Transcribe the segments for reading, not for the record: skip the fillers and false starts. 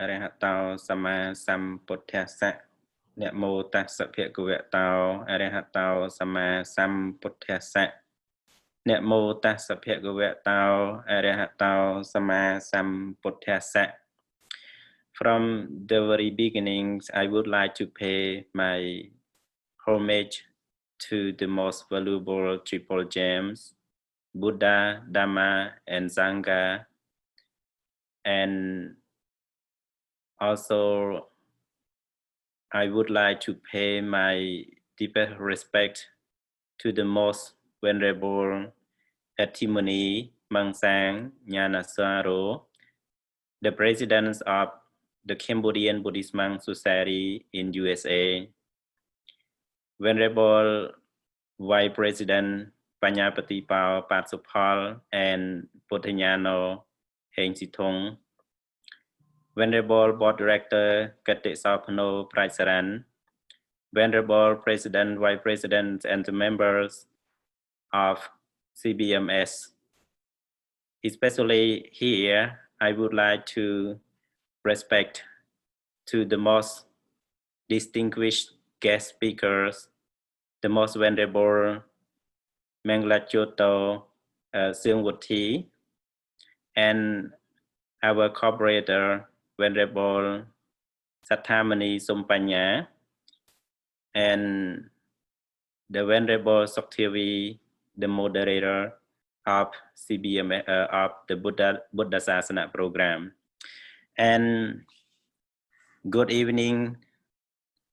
Arahato Sama Sambuddhasa. Namo Tassa Bhagavato Arahato Sama Sambuddhasa. Namo Tassa Bhagavato Arahato Sama Sambuddhasa. From the very beginnings, I would like to pay my homage to the most valuable triple gems, Buddha, Dhamma, and Sangha, and also I would like to pay my deepest respect to the most venerable Iddhimuni Mangsang Nyanasaro, the president of the Cambodian Buddhist Monk Society in USA, Venerable Vice President Panyapatipao Patsupal and Potanyano Heng Sithong, Venerable Board Director Katik Sapano Praisaran, Venerable President, Vice President, and the members of CBMS. Especially here, I would like to respect to the most distinguished guest speakers, the most venerable Mahamangalajjotto, Soeung Vuthy, and our co-moderator, Venerable Satthamuni Sompanya, and the Venerable Theavy, the moderator of CBMS, of the Buddhasasana program. And good evening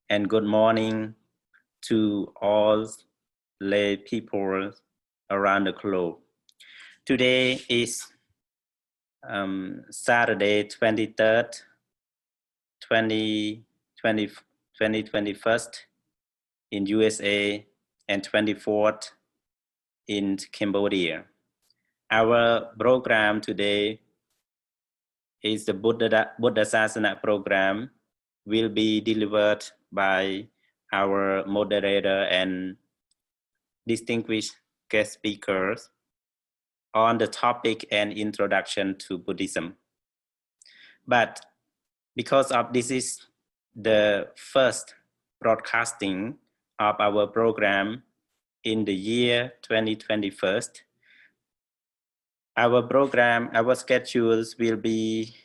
and good morning to all lay people around the globe. Today is Saturday, 23rd, 2021 in USA and 24th in Cambodia. Our program today is the Buddhasasana program, will be delivered by our moderator and distinguished guest speakers on the topic and introduction to Buddhism. But because of this is the first broadcasting of our program in the year 2021, our program, our schedules will be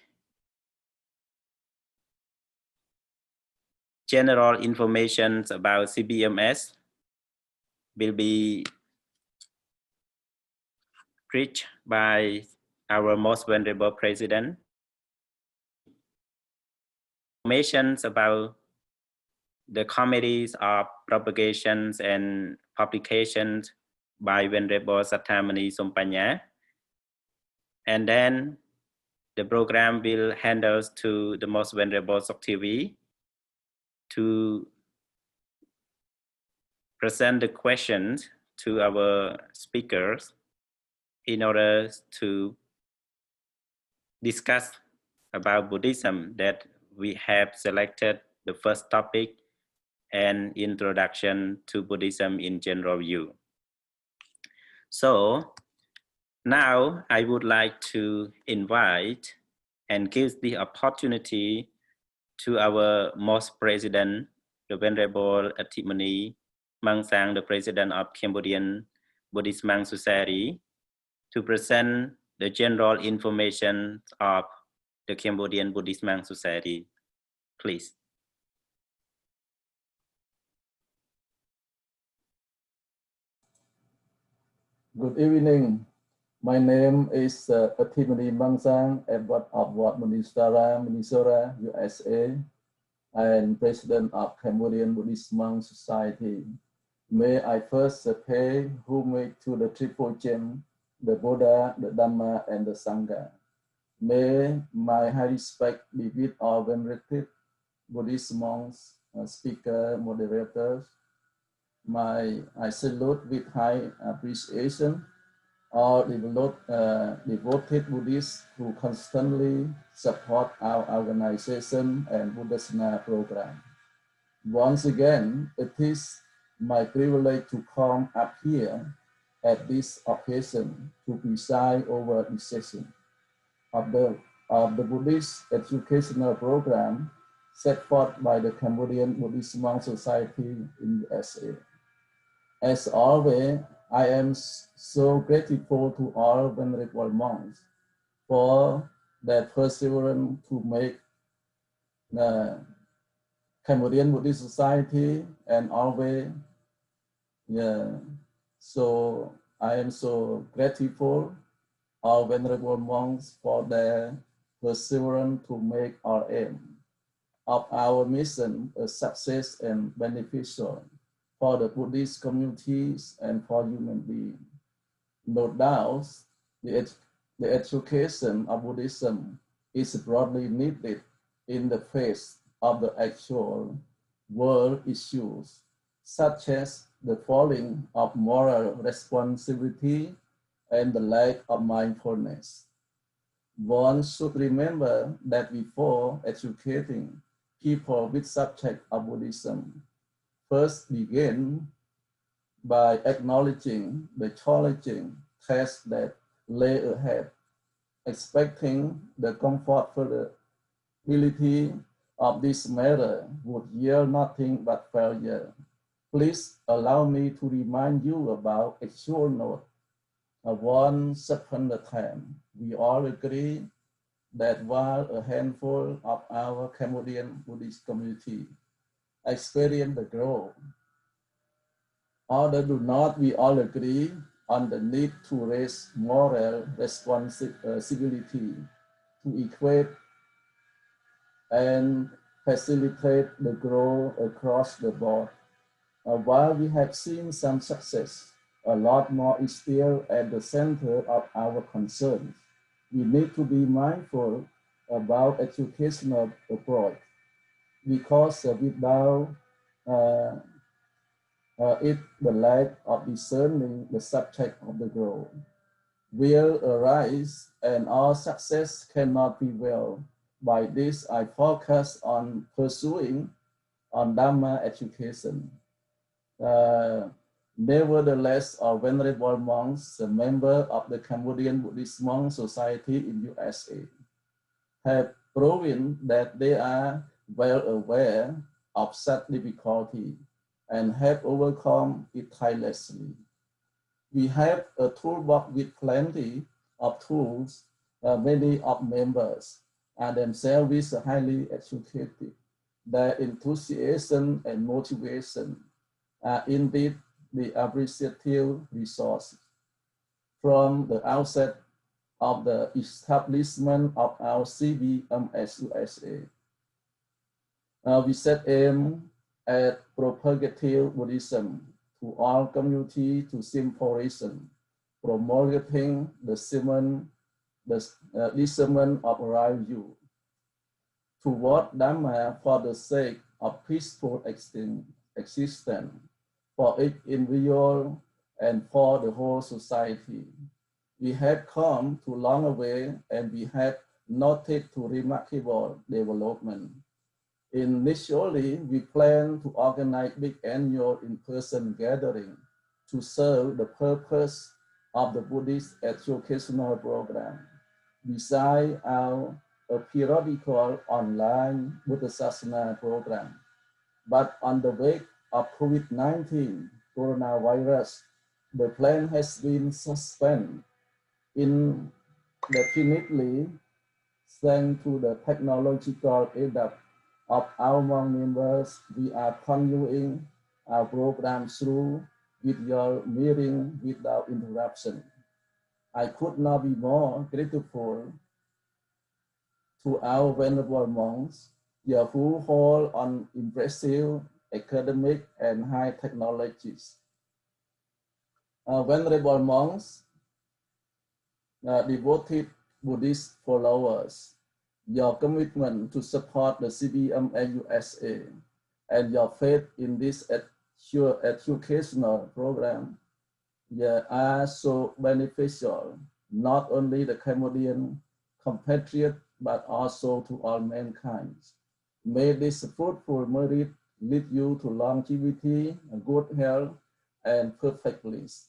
general information about CBMS, will be preached by our most venerable president. Information about the committees of propagations and publications by Venerable Satthamuni Sompanya. And then the program will handle to the most venerable Theavy to present the questions to our speakers in order to discuss about Buddhism, that we have selected the first topic and introduction to Buddhism in general view. So now I would like to invite and give the opportunity to our most president, the Venerable Iddhimuni Mangsang, the president of Cambodian Buddhist Monk Society, to present the general information of the Cambodian Buddhist Monk Society. Please. Good evening. My name is Iddhimuni Mangsang, Abbot of Wat Monistera, Minnesota, USA, and President of Cambodian Buddhist Monk Society. May I first pay homage to the triple gem, the Buddha, the Dhamma, and the Sangha. May my high respect be with all venerated Buddhist monks, speaker, moderators. I salute with high appreciation all devoted Buddhists who constantly support our organization and Buddhasana program. Once again, it is my privilege to come up here at this occasion to preside over the session. of the Buddhist educational program set forth by the Cambodian Buddhist Monk Society in USA. As always, I am so grateful to all venerable monks for their perseverance to make the Cambodian Buddhist Society and always, so I am so grateful all venerable monks for their perseverance to make our aim of our mission a success and beneficial for the Buddhist communities and for human beings. No doubt, the education of Buddhism is broadly needed in the face of the actual world issues, such as the falling of moral responsibility and the lack of mindfulness. One should remember that before educating people with subject of Buddhism, first begin by acknowledging the challenging tasks that lay ahead, expecting the comfortability of this matter would yield nothing but failure. Please allow me to remind you about a short note. Once upon a time, we all agree that while a handful of our Cambodian Buddhist community experience the growth, although do not we all agree on the need to raise moral responsibility to equate and facilitate the growth across the board. While we have seen some success, a lot more is still at the center of our concerns. We need to be mindful about educational approach because without it, the lack of discerning the subject of the growth will arise and our success cannot be well. By this, I focus on pursuing on Dhamma education. Nevertheless, our venerable monks, a member of the Cambodian Buddhist Monk Society in USA, have proven that they are well aware of such difficulty and have overcome it tirelessly. We have a toolbox with plenty of tools. Many of members are themselves highly educated. Their enthusiasm and motivation are indeed the appreciative resources. From the outset of the establishment of our CBMS USA, we set aim at propagating Buddhism to all community to simple reason, promoting the discernment of right view toward Dhamma for the sake of peaceful existence for each individual and for the whole society. We have come to long way and we have noted to remarkable development. Initially, we plan to organize big annual in-person gathering to serve the purpose of the Buddhist educational program. Besides our periodical online Buddhasasana program, but on the wake of COVID-19 coronavirus, the plan has been suspended indefinitely thanks to the technological aid of our monk members. We are continuing our program through video meeting without interruption. I could not be more grateful to our venerable monks, who hold on impressive academic and high technologies. Venerable monks, devoted Buddhist followers, your commitment to support the CBMS USA and your faith in this educational program are so beneficial, not only the Cambodian compatriot, but also to all mankind. May this fruitful merit lead you to longevity, good health, and perfect bliss.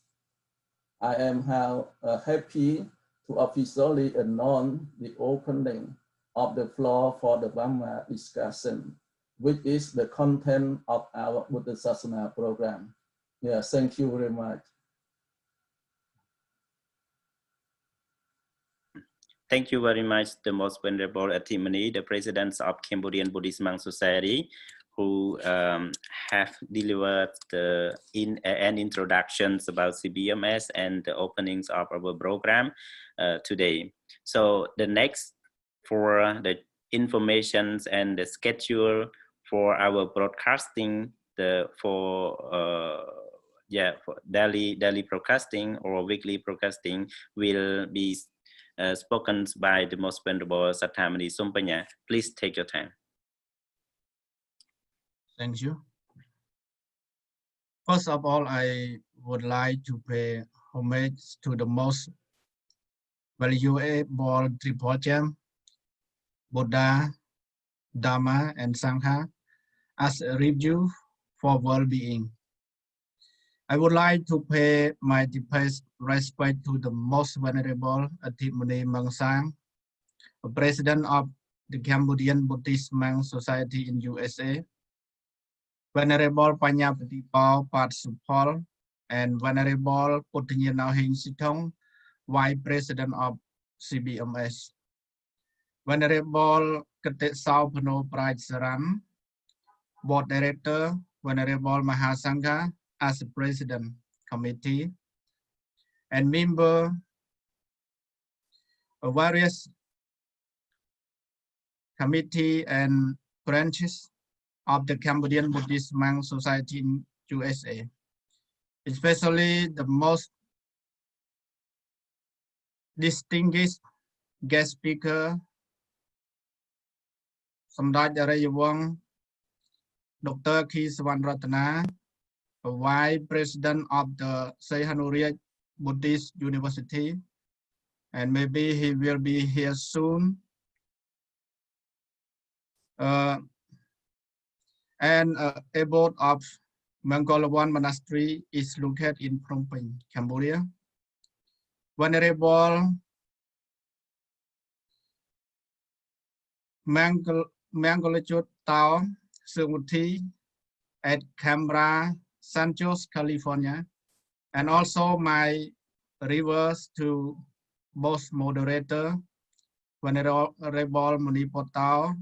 I am happy to officially announce the opening of the floor for the Dhamma discussion, which is the content of our Buddhasasana program. Yeah, thank you very much. Thank you very much, the Most Venerable Iddhimuni, the President of Cambodian Buddhist Monk Society, who have delivered an introductions about CBMS and the openings of our program today. So the next for the informations and the schedule for our broadcasting, for daily broadcasting or weekly broadcasting will be spoken by the Most Venerable Satthamuni Sumpanya. Please take your time. Thank you. First of all, I would like to pay homage to the most valuable triple gem, Buddha, Dhamma, and Sangha, as a review for well-being. I would like to pay my deepest respect to the Most Venerable Iddhimuni Mangsang, President of the Cambodian Buddhist Monk Society in USA, Venerable Panha Patsupol, and Venerable Putinyanauhin Sitong, Vice President of CBMS. Venerable Ketetsau Pano Pride Saran, Board Director, Venerable Mahasangha as President Committee, and member of various committee and branches of the Cambodian Buddhist Monk Society in USA, especially the most distinguished guest speaker, Samdech Dr. Sovanratana, Vice President of the Seatle Buddhist University, and maybe he will be here soon. Abode of Mahamangalajjotto Monastery is located in Phnom Penh, Cambodia. Venerable Mahamangalajjotto Vuthy at Canberra, San Jose, California, and also my reverse to both moderator, Venerable Muniputo,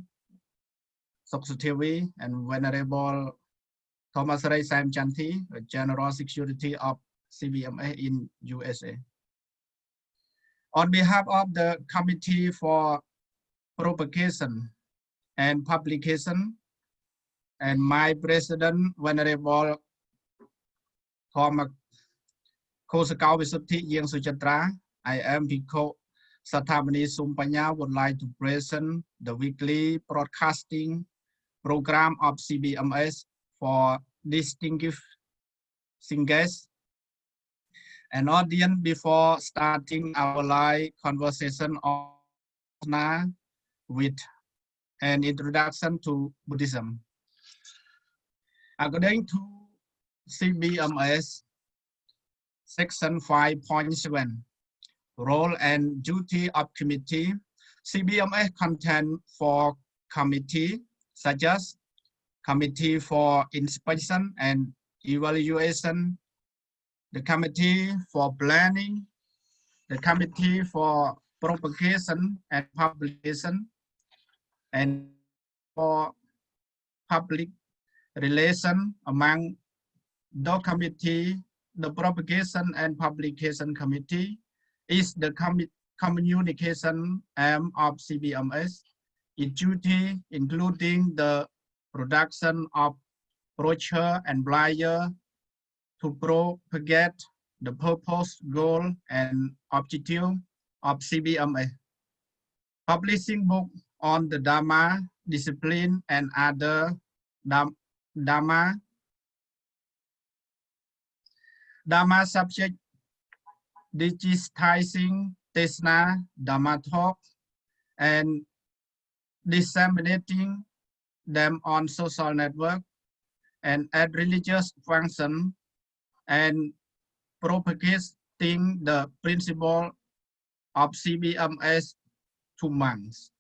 Theavy, and Venerable Dhamasiri Chanthy, General Security of CBMS in USA. On behalf of the Committee for Propagation and Publication, and my President, Venerable I am Bhikkhu Satthamuni Sumpanya, would like to present the weekly broadcasting program of CBMS for distinguished guests and audience before starting our live conversation with an introduction to Buddhism. According to CBMS Section 5.7, Role and Duty of Committee, CBMS contains 4 committees, such as Committee for Inspection and Evaluation, the Committee for Planning, the Committee for Propagation and Publication, and for Public Relation. Among the committee, the Propagation and Publication Committee is the communication arm of CBMS. Its duty, including the production of brochure and flyer to propagate the purpose, goal, and objective of CBMS. Publishing books on the Dhamma discipline and other Dhamma subject, digitizing Tesna Dhamma talk, and disseminating them on social network and at religious function, and propagating the principle of CBMS to monks.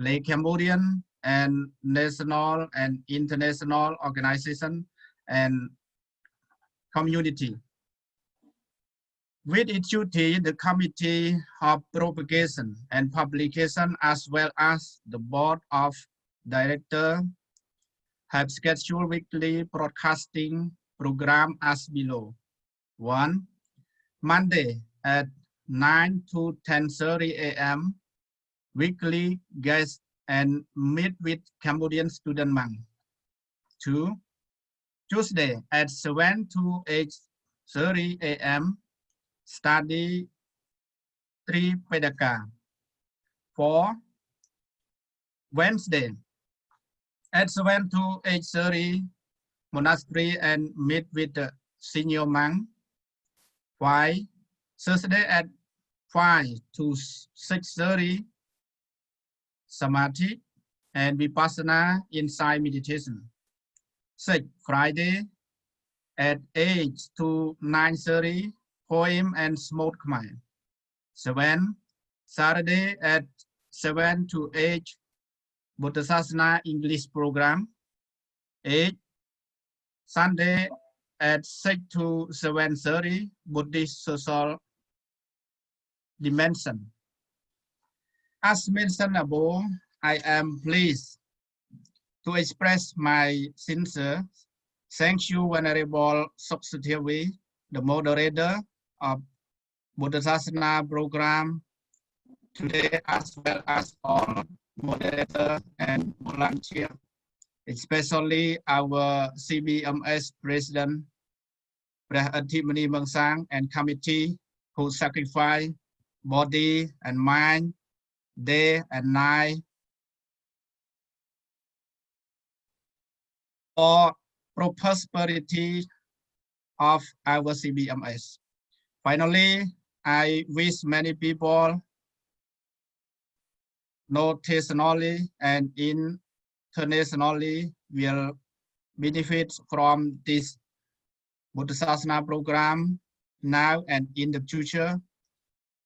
lay Cambodian and national and international organization and community. With its duty, the Committee of Propagation and Publication, as well as the Board of Directors, have scheduled weekly broadcasting program as below. 1. Monday at 9 to 10:30 a.m. weekly guest and meet with Cambodian student monk. 2. Tuesday at 7 to 8:30 a.m. study Tripedaka. 4. Wednesday at 7 to 8:30 monastery and meet with the senior monk. 5. Thursday at 5 to 6:30 Samadhi and Vipassana inside meditation. 6. Friday at 8 to 9:30 poem and smoke Khmer. 7. Saturday at 7 to 8 Buddhasasana English program. 8. Sunday at 6 to 7:30 Buddhist social dimension. As mentioned above, I am pleased to express my sincere thank you, Venerable Soksu Theavy, the moderator of Buddhasasana program today, as well as all moderators and volunteers, especially our CBMS President, Preah Iddhimuni and committee who sacrifice body and mind, day and night, for prosperity of our CBMS. Finally, I wish many people nationally and internationally will benefit from this Buddhasasana program now and in the future.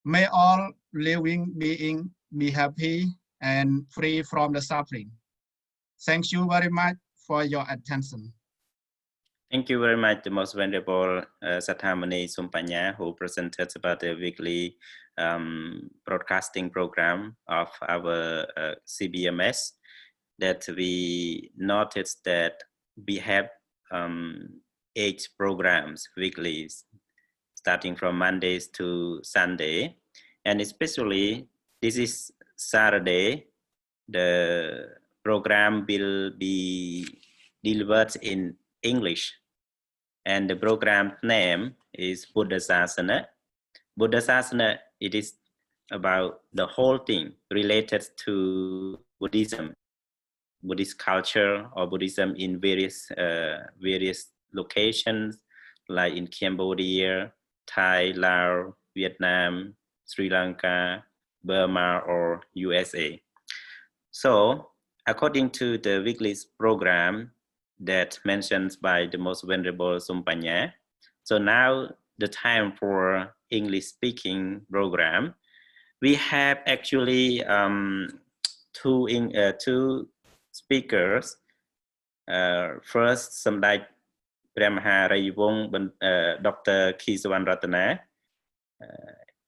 May all living beings be happy and free from the suffering. Thank you very much for your attention. Thank you very much, the most venerable Satthamuni Sumpanya, who presented about the weekly broadcasting program of our CBMS. That we noticed that we have 8 programs weekly, starting from Mondays to Sunday, and especially this is Saturday. The program will be delivered in English, and the program name is Buddhasasana. Buddhasasana, it is about the whole thing related to Buddhism, Buddhist culture or Buddhism in various locations, like in Cambodia, Thai, Laos, Vietnam, Sri Lanka, Burma, or USA. So, according to the weekly program that mentioned by the most venerable Sumpanya, so now the time for English speaking program, we have actually two speakers. First, Samdech Dr. Sovanratana.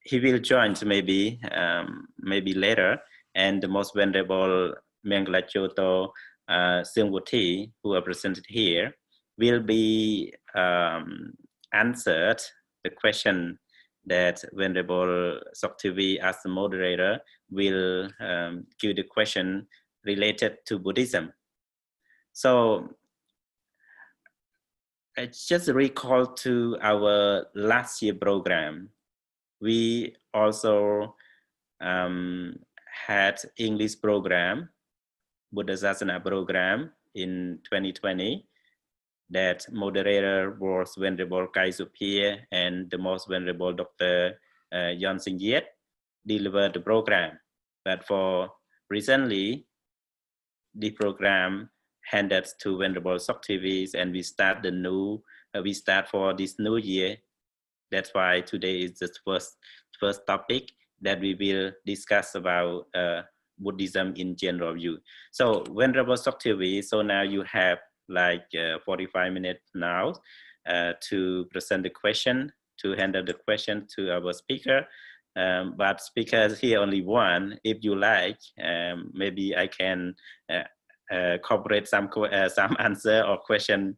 He will join maybe later, and the most venerable Mahamangalajjotto, Seatle, Vuthy, who are presented here, will be answered the question that Venerable Soksu as the moderator will give the question related to Buddhism. So I just recall to our last year program. We also had English program, Buddhasasana program in 2020. That moderator was Venerable Kai Supir, and the most venerable Dr. Yon Sinh Yet delivered the program. But for recently, the program handed to Venerable Soksu, and we start the new. We start for this new year. That's why today is the first topic that we will discuss about Buddhism in general view. So Venerable Theavy, so now you have like 45 minutes now to present the question, to handle the question to our speaker. But because here only one, if you like, maybe I can cooperate some answer or question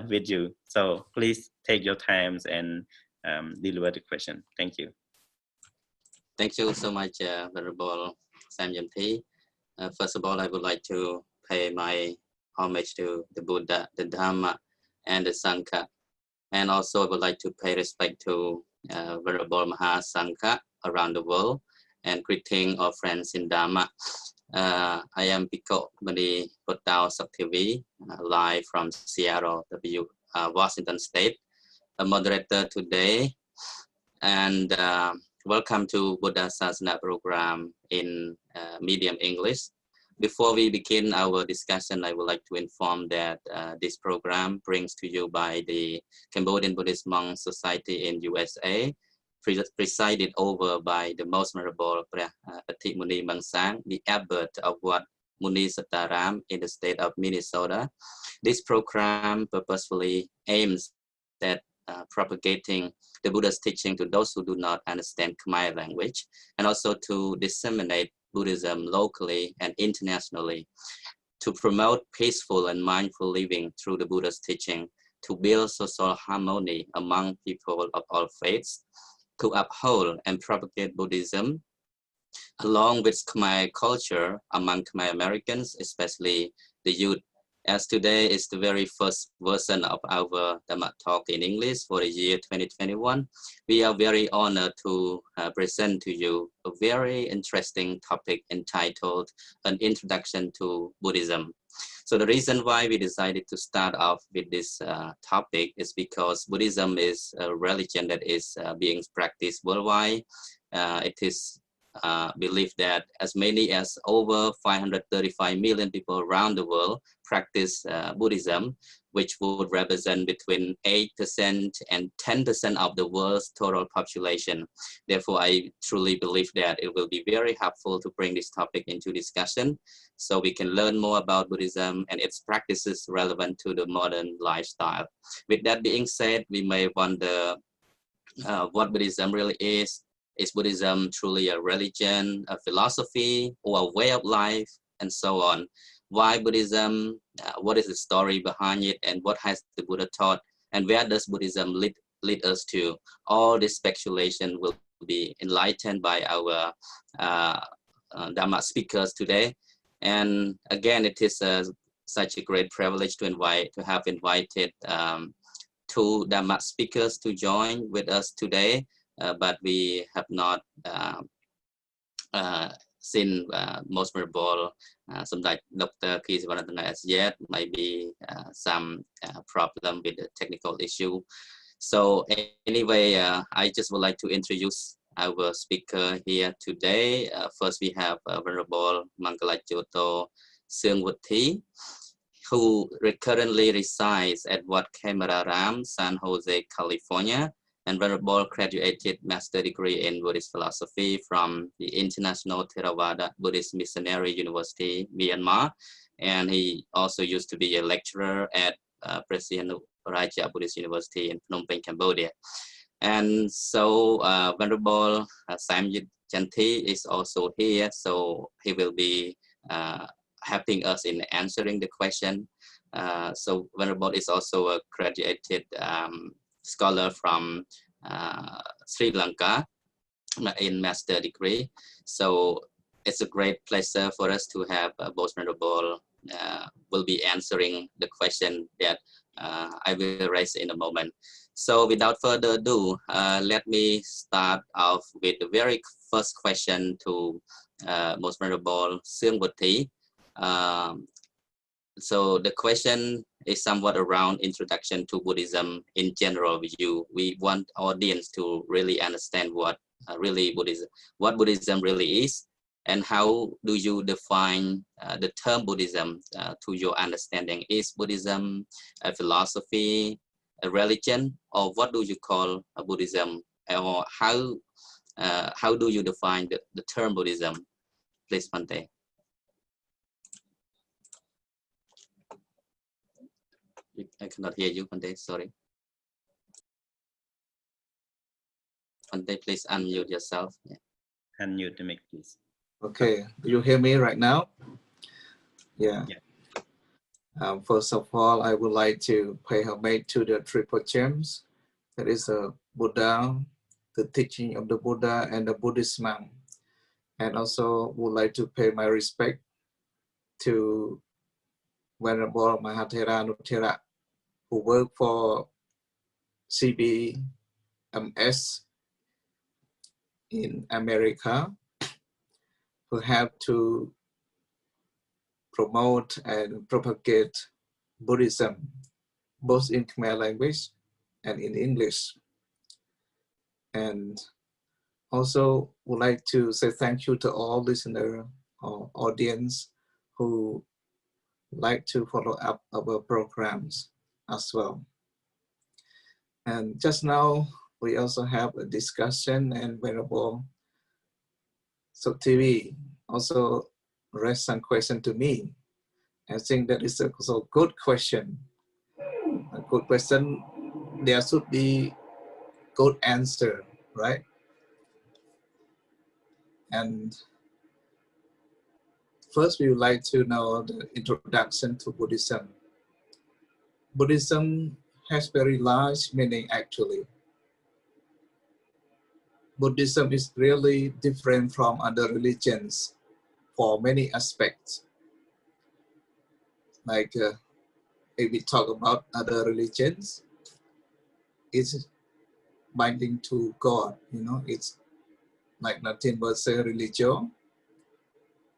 with you. So please take your time and deliver the question. Thank you. Thank you so much, Venerable Chanthy. First of all, I would like to pay my homage to the Buddha, the Dhamma, and the Sangha. And also I would like to pay respect to Venerable Mahasangha around the world, and greeting our friends in Dhamma. I am Bhikkhu Muniputo Theavy, live from Seattle, Washington State, a moderator today. And welcome to Buddhasasana program in medium English. Before we begin our discussion, I would like to inform that this program brings to you by the Cambodian Buddhist Monk Society in USA, presided over by the Most Venerable Preah Iddhimuni Mangsang, the abbot of Wat Muniputo in the state of Minnesota. This program purposefully aims at propagating the Buddha's teaching to those who do not understand Khmer language, and also to disseminate Buddhism locally and internationally, to promote peaceful and mindful living through the Buddha's teaching, to build social harmony among people of all faiths, to uphold and propagate Buddhism, along with Khmer culture among Khmer Americans, especially the youth. As today is the very first version of our Dhamma talk in English for the year 2021, we are very honored to present to you a very interesting topic entitled An Introduction to Buddhism. So the reason why we decided to start off with this topic is because Buddhism is a religion that is being practiced worldwide. It is believed that as many as over 535 million people around the world practice Buddhism, which would represent between 8% and 10% of the world's total population. Therefore, I truly believe that it will be very helpful to bring this topic into discussion so we can learn more about Buddhism and its practices relevant to the modern lifestyle. With that being said, we may wonder what Buddhism really is. Is Buddhism truly a religion, a philosophy, or a way of life, and so on? Why Buddhism? What is the story behind it, and what has the Buddha taught? And where does Buddhism lead us to? All this speculation will be enlightened by our Dhamma speakers today. And again, it is such a great privilege to have invited two Dhamma speakers to join with us today. But we have not seen Most Venerable Samdech Dr. Sovanratana as yet. Maybe some problem with the technical issue. So anyway, I just would like to introduce our speaker here today. First, we have Venerable Mahamangalajjotto Soeung Vuthy, who currently resides at Wat Camararam, San Jose, California. And Venerable graduated master degree in Buddhist philosophy from the International Theravada Buddhist Missionary University, Myanmar. And he also used to be a lecturer at Preah Buddhist University in Phnom Penh, Cambodia. And so Venerable Chanthy is also here, so he will be helping us in answering the question. So Venerable is also a graduated scholar from Sri Lanka in master degree. So it's a great pleasure for us to have both Venerable will be answering the question that I will raise in a moment. So without further ado, let me start off with the very first question to Most Venerable Soeung Vuthy. So the question is somewhat around introduction to Buddhism in general view. We want audience to really understand what Buddhism really is, and how do you define the term Buddhism to your understanding. Is Buddhism a philosophy, a religion, or what do you call a Buddhism, or how do you define the term Buddhism? Please, Bhante. I cannot hear you, Bhante, sorry. Bhante, please unmute yourself. Yeah. Unmute the mic, please. Okay, do you hear me right now? Yeah. First of all, I would like to pay homage to the triple gems. That is the Buddha, the teaching of the Buddha, and the Buddhist monk. And also would like to pay my respect to Venerable Mahathera Nuthera, who work for CBMS in America, who have to promote and propagate Buddhism, both in Khmer language and in English. And also would like to say thank you to all listeners or audience who like to follow up our programs as well. And just now, we also have a discussion, and Venerable Theavy also raised some question to me. I think that is also a good question. A good question, there should be good answer, right? And first, we would like to know the introduction to Buddhism. Buddhism has very large meaning actually. Buddhism is really different from other religions for many aspects. Like if we talk about other religions, it's binding to God, you know, it's like nothing but say religion,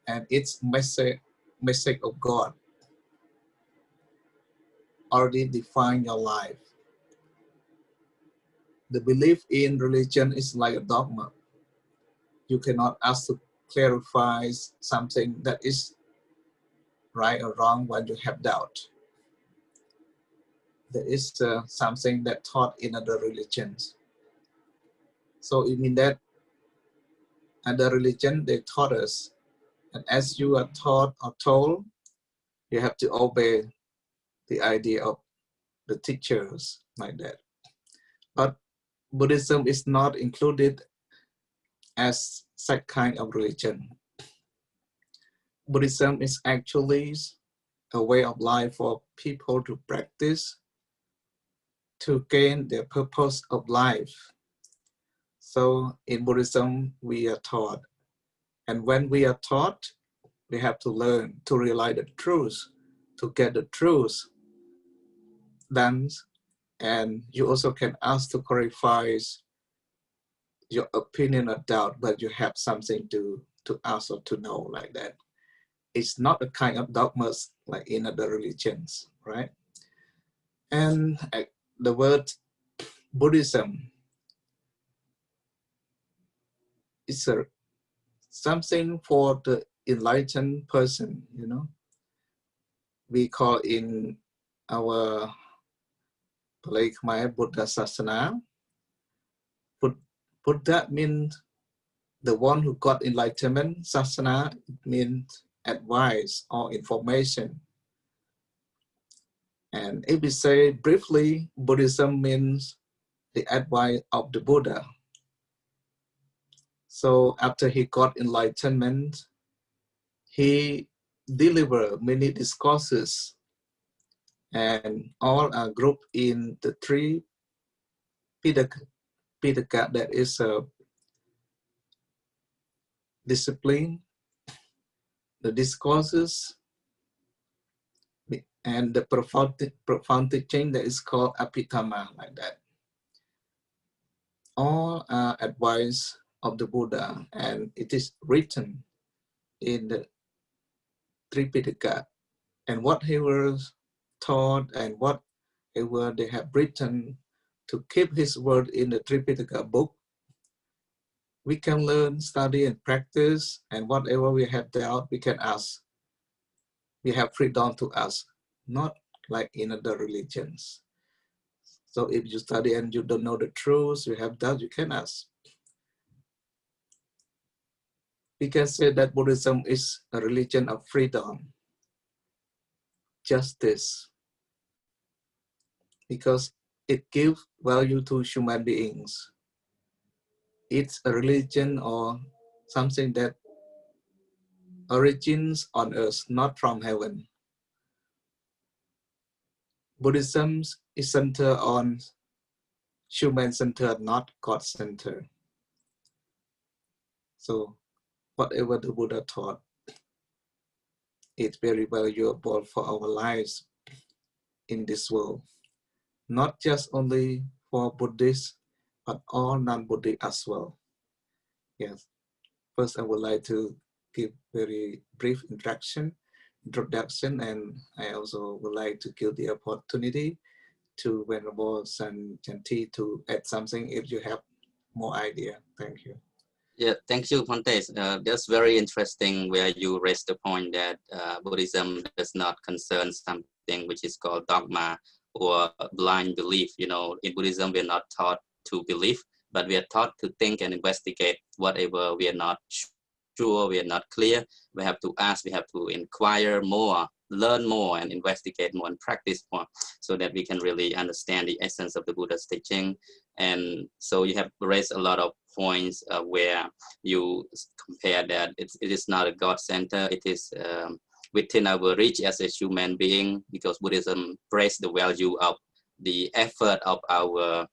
and it's message of God already define your life. The belief in religion is like a dogma. You cannot ask to clarify something that is right or wrong when you have doubt. There is something that taught in other religions. So it means that other religion, they taught us, and as you are taught or told, you have to obey the idea of the teachers like that. But Buddhism is not included as such kind of religion. Buddhism is actually a way of life for people to practice to gain the purpose of life. So in Buddhism, we are taught. And when we are taught, we have to learn to realize the truth, to get the truth done. And you also can ask to clarify your opinion or doubt, but you have something to ask or to know like that. It's not a kind of dogmas like in other religions, right? And the word Buddhism is something for the enlightened person, you know. We call in our Malay Khmer Buddhasasana. Buddha means the one who got enlightenment. Sasana means advice or information. And if we say briefly, Buddhism means the advice of the Buddha. So after he got enlightenment, he delivered many discourses, and all are grouped in the three Pitaka, that is a discipline, the discourses, and the profound teaching that is called Abhidhamma, like that. All are advice of the Buddha, and it is written in the Tripitaka. And what he was taught and whatever they have written to keep his word in the Tripitaka book, we can learn, study, and practice, and whatever we have doubt, we can ask. We have freedom to ask, not like in other religions. So if you study and you don't know the truth, you have doubt, you can ask. We can say that Buddhism is a religion of freedom, justice, because it gives value to human beings. It's a religion or something that origins on earth, not from heaven. Buddhism is centered on human-centered, not God-centered. So whatever the Buddha taught, it's very valuable for our lives in this world. Not just only for Buddhists, but all non-Buddhists as well. Yes. First, I would like to give very brief introduction, and I also would like to give the opportunity to Venerable San Chanthy to add something if you have more idea. Thank you. Yeah, thank you, Pontes. That's very interesting where you raised the point that Buddhism does not concern something which is called dogma or blind belief. You know, in Buddhism, we're not taught to believe, but we are taught to think and investigate whatever we are not sure, we are not clear. We have to ask, we have to inquire more, learn more, and investigate more and practice more so that we can really understand the essence of the Buddha's teaching. And so you have raised a lot of points where you compare that it is not a God center, it is within our reach as a human being, because Buddhism praise the value of the effort of our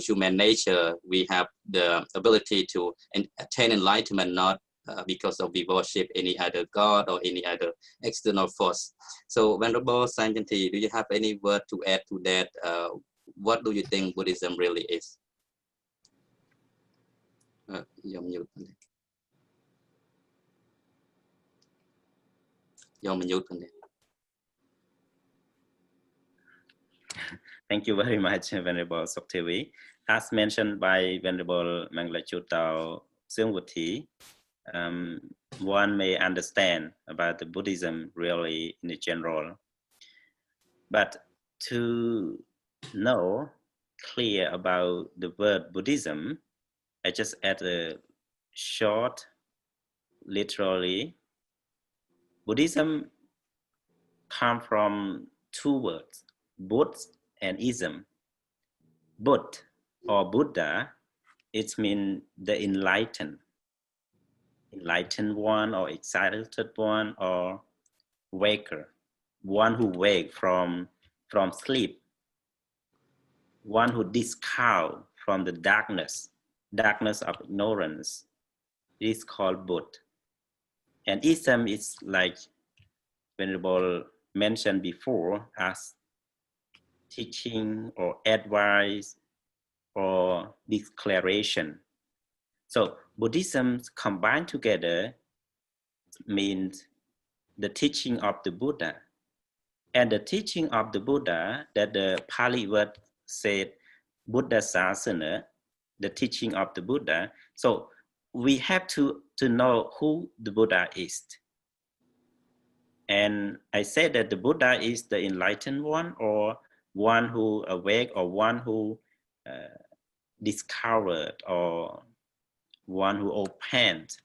human nature. We have the ability to attain enlightenment, not because of we worship any other God or any other external force. So Venerable San Chanthy, do you have any word to add to that? What do you think Buddhism really is? You're mute. You're mute. Thank you very much, Venerable Theavy. As mentioned by Venerable Mahamangalajjotto Soeung Vuthy, one may understand about the Buddhism really in general. But to know clear about the word Buddhism, I just add a short, literally, Buddhism comes from two words, Bud and ism. Bud or Buddha, it means the enlightened one or excited one or waker, one who wake from sleep, one who discover from the darkness of ignorance. It is called Buddha. And ism is like Venerable mentioned before as teaching or advice or declaration. So Buddhism combined together means the teaching of the Buddha. And the teaching of the Buddha, that the Pali word said Buddhasasana, the teaching of the Buddha. So we have to know who the Buddha is. And I said that the Buddha is the enlightened one, or one who awake, or one who discovered, or one who opened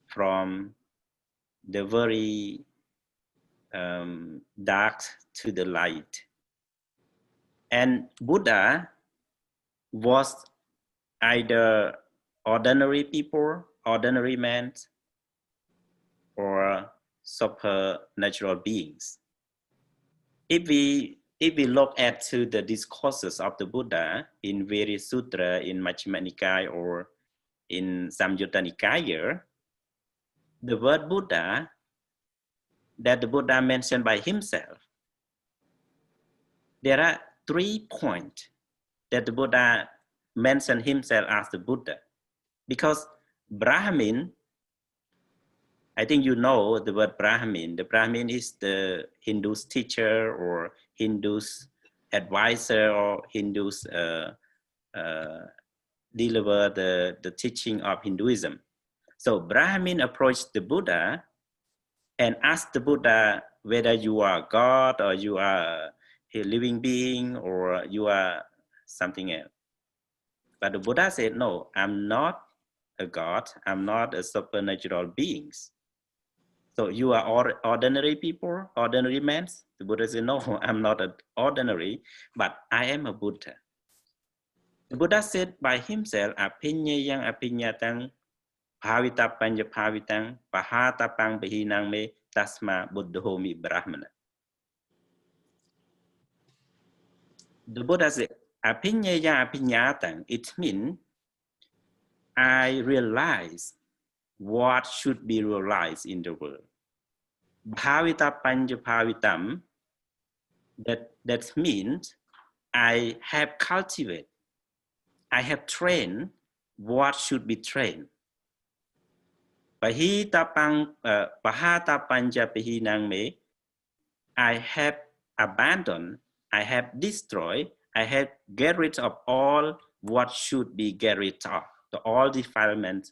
from the very dark to the light. And Buddha was either ordinary people, ordinary men, or supernatural beings. If we look at to the discourses of the Buddha in various sutra, in Majjhima Nikaya or in Samyutta Nikaya, the word Buddha that the Buddha mentioned by himself, there are 3 points that the Buddha mentioned himself as the Buddha. Because Brahmin, I think you know the word Brahmin. The Brahmin is the Hindu's teacher or Hindu's advisor or Hindu's deliver the teaching of Hinduism. So Brahmin approached the Buddha and asked the Buddha whether you are God or you are a living being or you are something else. But the Buddha said, no, I'm not a God. I'm not a supernatural being. So you are ordinary people, ordinary men? The Buddha said, no, I'm not an ordinary, but I am a Buddha. The Buddha said by himself, apinyayang apinyatang bhavitapang bhavitang pahatapang behinang me tasma buddhomi brahmana. The Buddha said, apinyayang apinyatang, it means I realize what should be realized in the world. Bhavitapang bhavitam, that means I have cultivated, I have trained what should be trained. Pahatapang behinang me, I have abandoned, I have destroyed, I have get rid of all what should be get rid of, all defilement.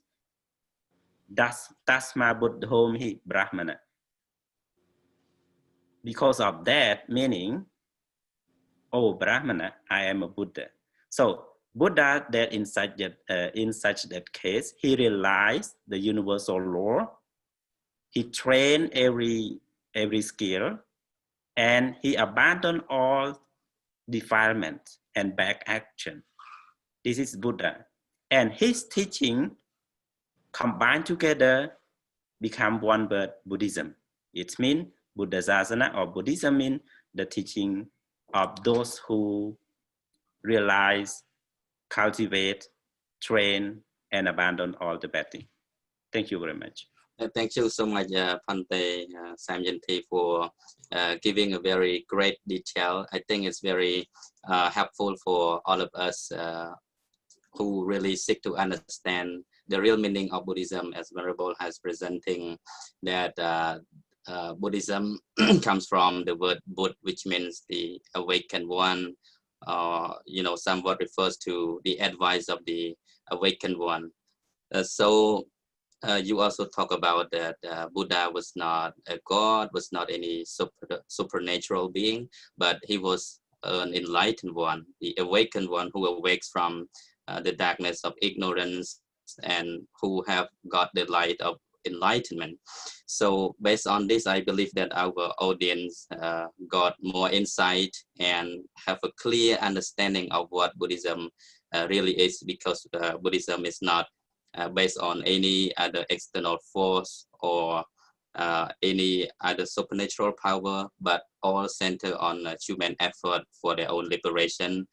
Tasma buddhomi brahmana. Because of that meaning, oh Brahmana, I am a Buddha. So Buddha, that in such that case, he realized the universal law. He trained every skill, and he abandoned all defilement and back action. This is Buddha, and his teaching combined together become one word, Buddhism. It means Buddhasasana, or Buddhism means the teaching of those who realize, cultivate, train, and abandon all the bad things. Thank you very much. Thank you so much, Phante Samyanthi, for giving a very great detail. I think it's very helpful for all of us who really seek to understand the real meaning of Buddhism, as Venerable has presenting that Buddhism comes from the word Bud, which means the awakened one. Somewhat refers to the advice of the awakened one. You also talk about that Buddha was not a god, was not any supernatural being, but he was an enlightened one, the awakened one who awakes from the darkness of ignorance and who have got the light of enlightenment. So based on this, I believe that our audience got more insight and have a clear understanding of what Buddhism really is, because Buddhism is not based on any other external force or any other supernatural power, but all center on human effort for their own liberation.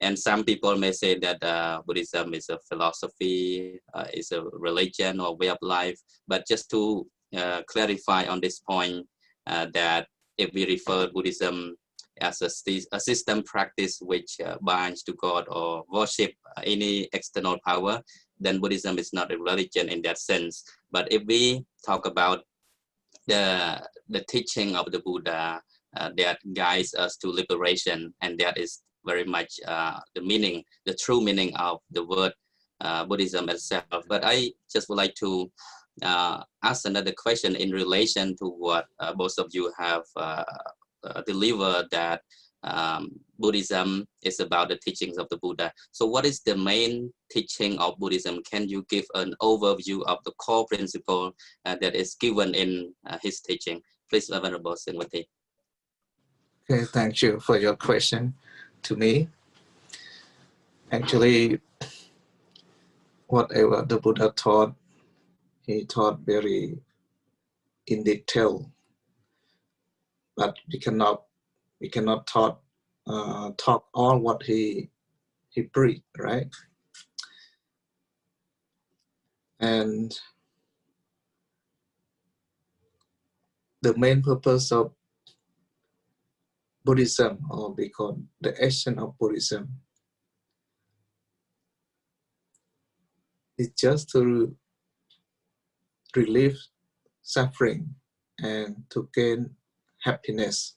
And some people may say that Buddhism is a philosophy, is a religion or way of life. But just to clarify on this point, that if we refer Buddhism as a system practice which binds to God or worship any external power, then Buddhism is not a religion in that sense. But if we talk about the teaching of the Buddha that guides us to liberation, and that is very much the true meaning of the word Buddhism itself. But I just would like to ask another question in relation to what both of you have delivered, that Buddhism is about the teachings of the Buddha. So what is the main teaching of Buddhism? Can you give an overview of the core principle that is given in his teaching? Please, Venerable Singwati. Okay, thank you for your question to me. Actually, whatever the Buddha taught, he taught very in detail, but we cannot talk all what he preached, right? And the main purpose of Buddhism, or we call the action of Buddhism, is just to relieve suffering and to gain happiness.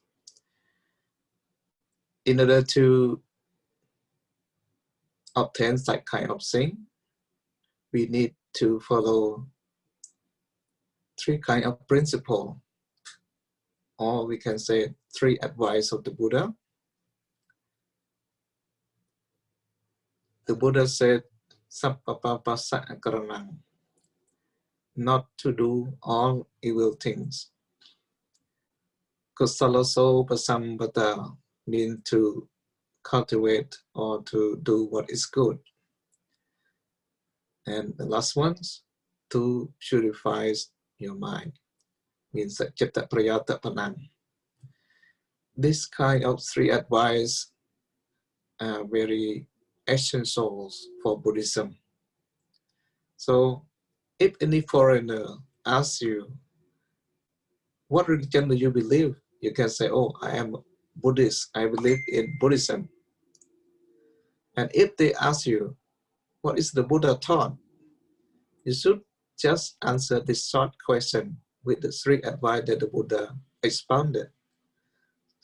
In order to obtain that kind of thing, we need to follow three kinds of principles, or we can say three advice of the Buddha. The Buddha said, Sappapapassa karanang. not to do all evil things. Kusalaso pasambata means to cultivate or to do what is good. And the last ones, to purify your mind, means that citta prayata panang. This kind of three advice are very essential for Buddhism. So if any foreigner asks you, what religion do you believe? You can say, oh, I am Buddhist, I believe in Buddhism. And if they ask you, what is the Buddha taught? You should just answer this short question with the three advice that the Buddha expounded.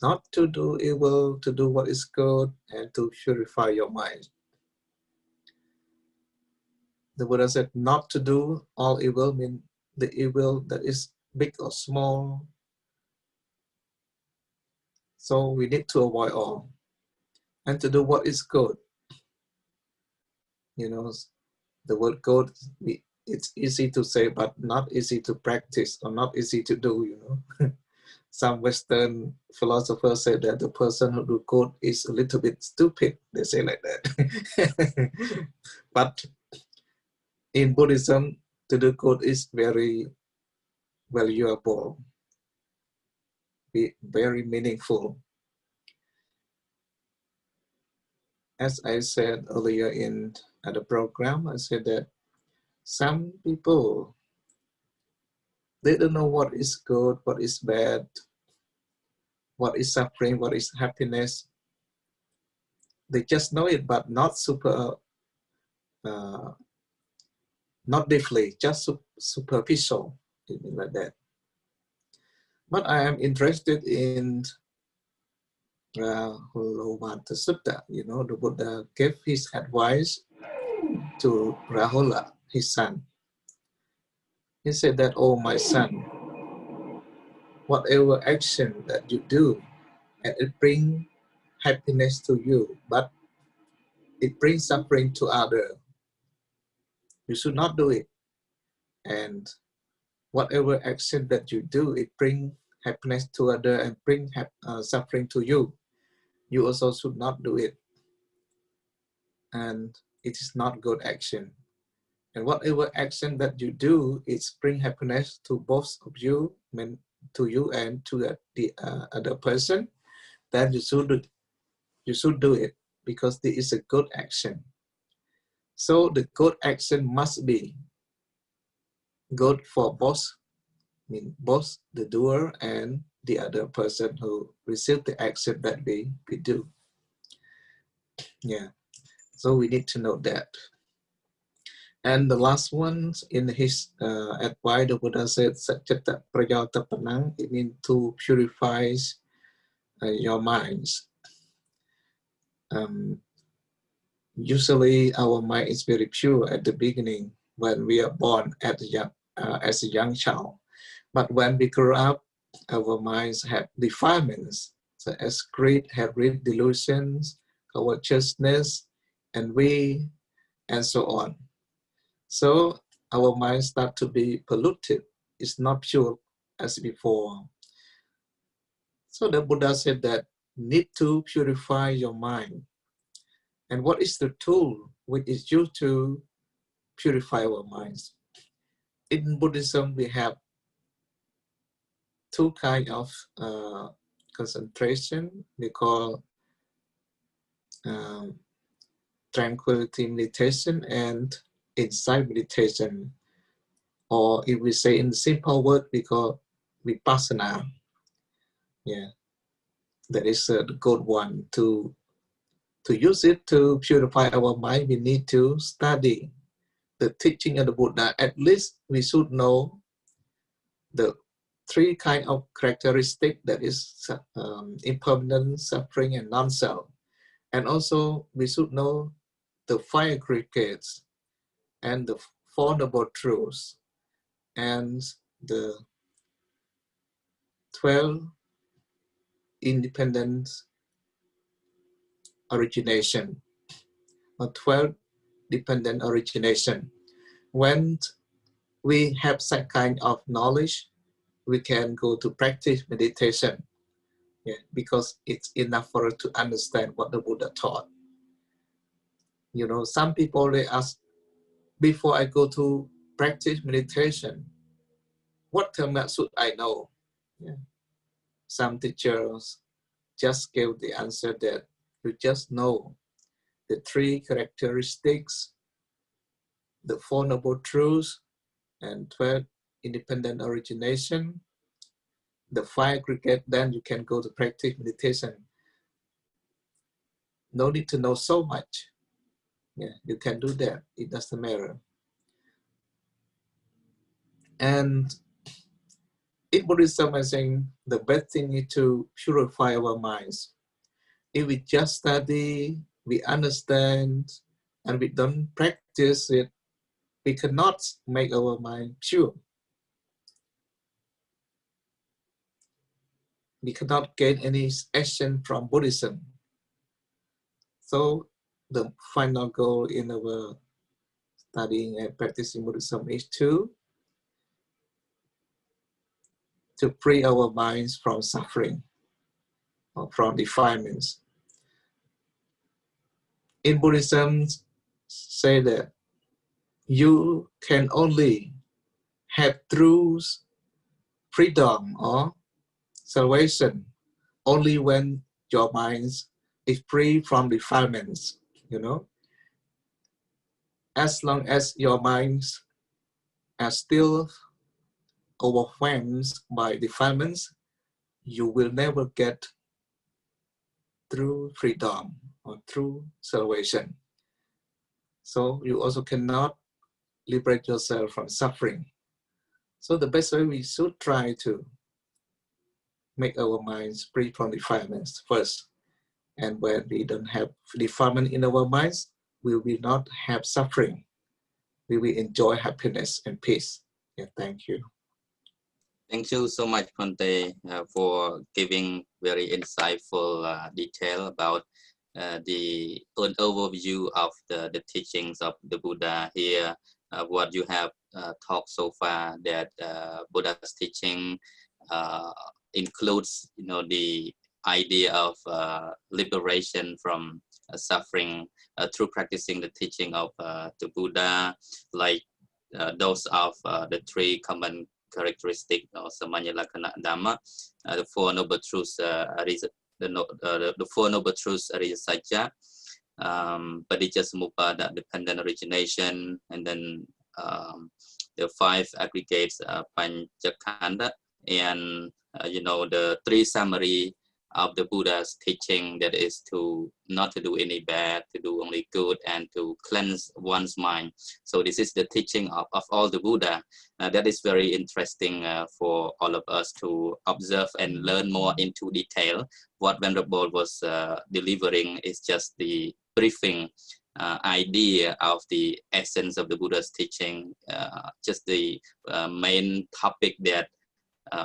Not to do evil, to do what is good, and to purify your mind. The Buddha said not to do all evil means the evil that is big or small. So we need to avoid all. And to do what is good. You know, the word good, it's easy to say, but not easy to practice or not easy to do, you know. Some Western philosophers say that the person who do good is a little bit stupid. They say like that. But in Buddhism, to do good is very valuable, very meaningful. As I said earlier in the program, I said that some people, they don't know what is good, what is bad, what is suffering, what is happiness. They just know it, but not not deeply, just superficial, like that. But I am interested in Hulovanta Sutta. You know, the Buddha gave his advice to Rahula, his son. He said that, oh, my son, whatever action that you do, and it brings happiness to you, but it brings suffering to others, you should not do it. And whatever action that you do, it brings happiness to others and bring suffering to you, you also should not do it. And it is not good action. And whatever action that you do, it brings happiness to both of you, to you and to the other person, then you should do it, because this is a good action. So the good action must be good for both, both the doer and the other person who received the action that we do. Yeah, so we need to know that. And the last one in his advice, the Buddha said, Saccata Prayata Panang, it means to purify your minds. Usually our mind is very pure at the beginning when we are born as a young child. But when we grow up, our minds have defilements, such as greed, hatred, delusions, covetousness, envy, and so on. So our minds start to be polluted. It's not pure as before. So the Buddha said that need to purify your mind. And what is the tool which is used to purify our minds? In Buddhism, we have two kinds of concentration. We call tranquility meditation and insight meditation. Or if we say in simple word, we call vipassana. Yeah, that is the good one. To use it to purify our mind, we need to study the teaching of the Buddha. At least we should know the three kinds of characteristics, that is impermanence, suffering, and non-self. And also we should know the five aggregates and the Four Noble Truths and the 12 independent origination, or 12 dependent origination. When we have that kind of knowledge, we can go to practice meditation. Yeah, because it's enough for us to understand what the Buddha taught. You know, some people, they ask, before I go to practice meditation, what Dhamma should I know? Yeah. Some teachers just gave the answer that you just know the 3 characteristics, the 4 noble truths, and 12 independent origination, the 5 aggregate, then you can go to practice meditation. No need to know so much. Yeah, you can do that. It doesn't matter. And in Buddhism, I think the best thing is to purify our minds. If we just study, we understand, and we don't practice it, we cannot make our mind pure. We cannot gain any action from Buddhism. So the final goal in our studying and practicing Buddhism is to free our minds from suffering or from defilements. In Buddhism, say that you can only have true freedom or salvation only when your mind is free from defilements. You know, as long as your minds are still overwhelmed by defilements, you will never get true freedom or true salvation. So you also cannot liberate yourself from suffering. So the best way, we should try to make our minds free from defilements first. And when we don't have defilement in our minds, we will not have suffering. We will enjoy happiness and peace. Yeah, thank you. Thank you so much, Bhante, for giving very insightful detail about the an overview of the teachings of the Buddha here. What you have talked so far, that Buddha's teaching includes, you know, the idea of liberation from suffering through practicing the teaching of the Buddha, like those of the 3 common characteristic or samanya lakkhana dhamma, the 4 noble truths, the 4 noble truths, Ariya Sajja, Paticca Samuppada, dependent origination, and then the 5 aggregates, Panchakanda, and you know, the 3 summary of the Buddha's teaching, that is to not to do any bad, to do only good, and to cleanse one's mind. So this is the teaching of all the Buddha. That is very interesting for all of us to observe and learn more into detail. What Venerable was delivering is just the briefing idea of the essence of the Buddha's teaching, just the main topic that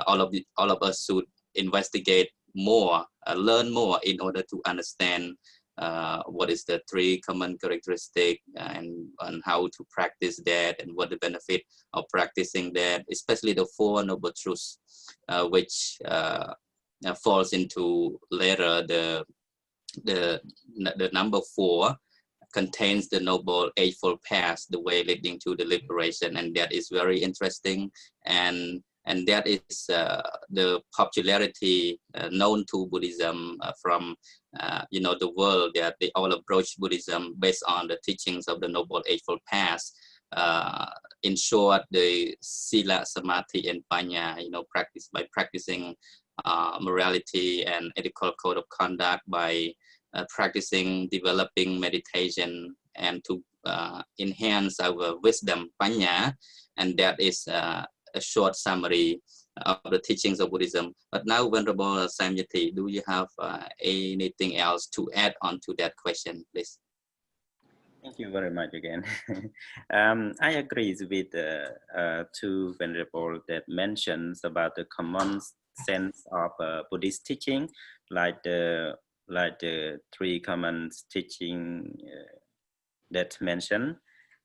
all of us should investigate more, learn more in order to understand what is the 3 common characteristics and how to practice that, and what the benefit of practicing that, especially the 4 noble truths, which falls into later the number 4 contains the noble eightfold path, the way leading to the liberation, and that is very interesting. And that is the popularity known to Buddhism from you know, the world, that they all approach Buddhism based on the teachings of the Noble Eightfold Path. In short, the Sila, Samadhi, and Panha, you know, by practicing morality and ethical code of conduct, by practicing, developing meditation, and to enhance our wisdom, Panha, and that is a short summary of the teachings of Buddhism. But now, Venerable Samdech, do you have anything else to add on to that question, please? Thank you very much again. I agree with two Venerable that mentions about the common sense of Buddhist teaching, like the 3 common teaching that mentioned.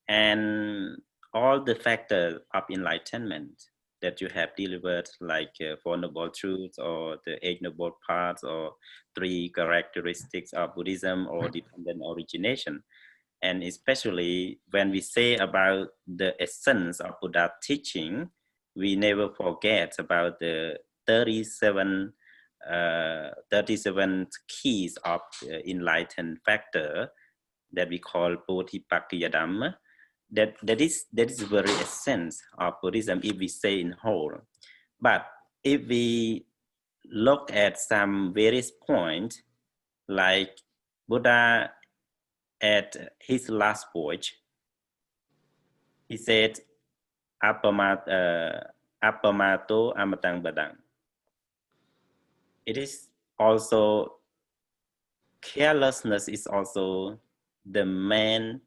And all the factors of enlightenment that you have delivered, like Four Noble Truths or the Eight Noble Paths or 3 characteristics of Buddhism or dependent origination. And especially when we say about the essence of Buddha's teaching, we never forget about the 37 keys of enlightened factor that we call Bodhipakkhya Dhamma. That is the very essence of Buddhism if we say in whole. But if we look at some various points, like Buddha at his last voyage, he said, Appamato amatang badang. It is also, carelessness is also the main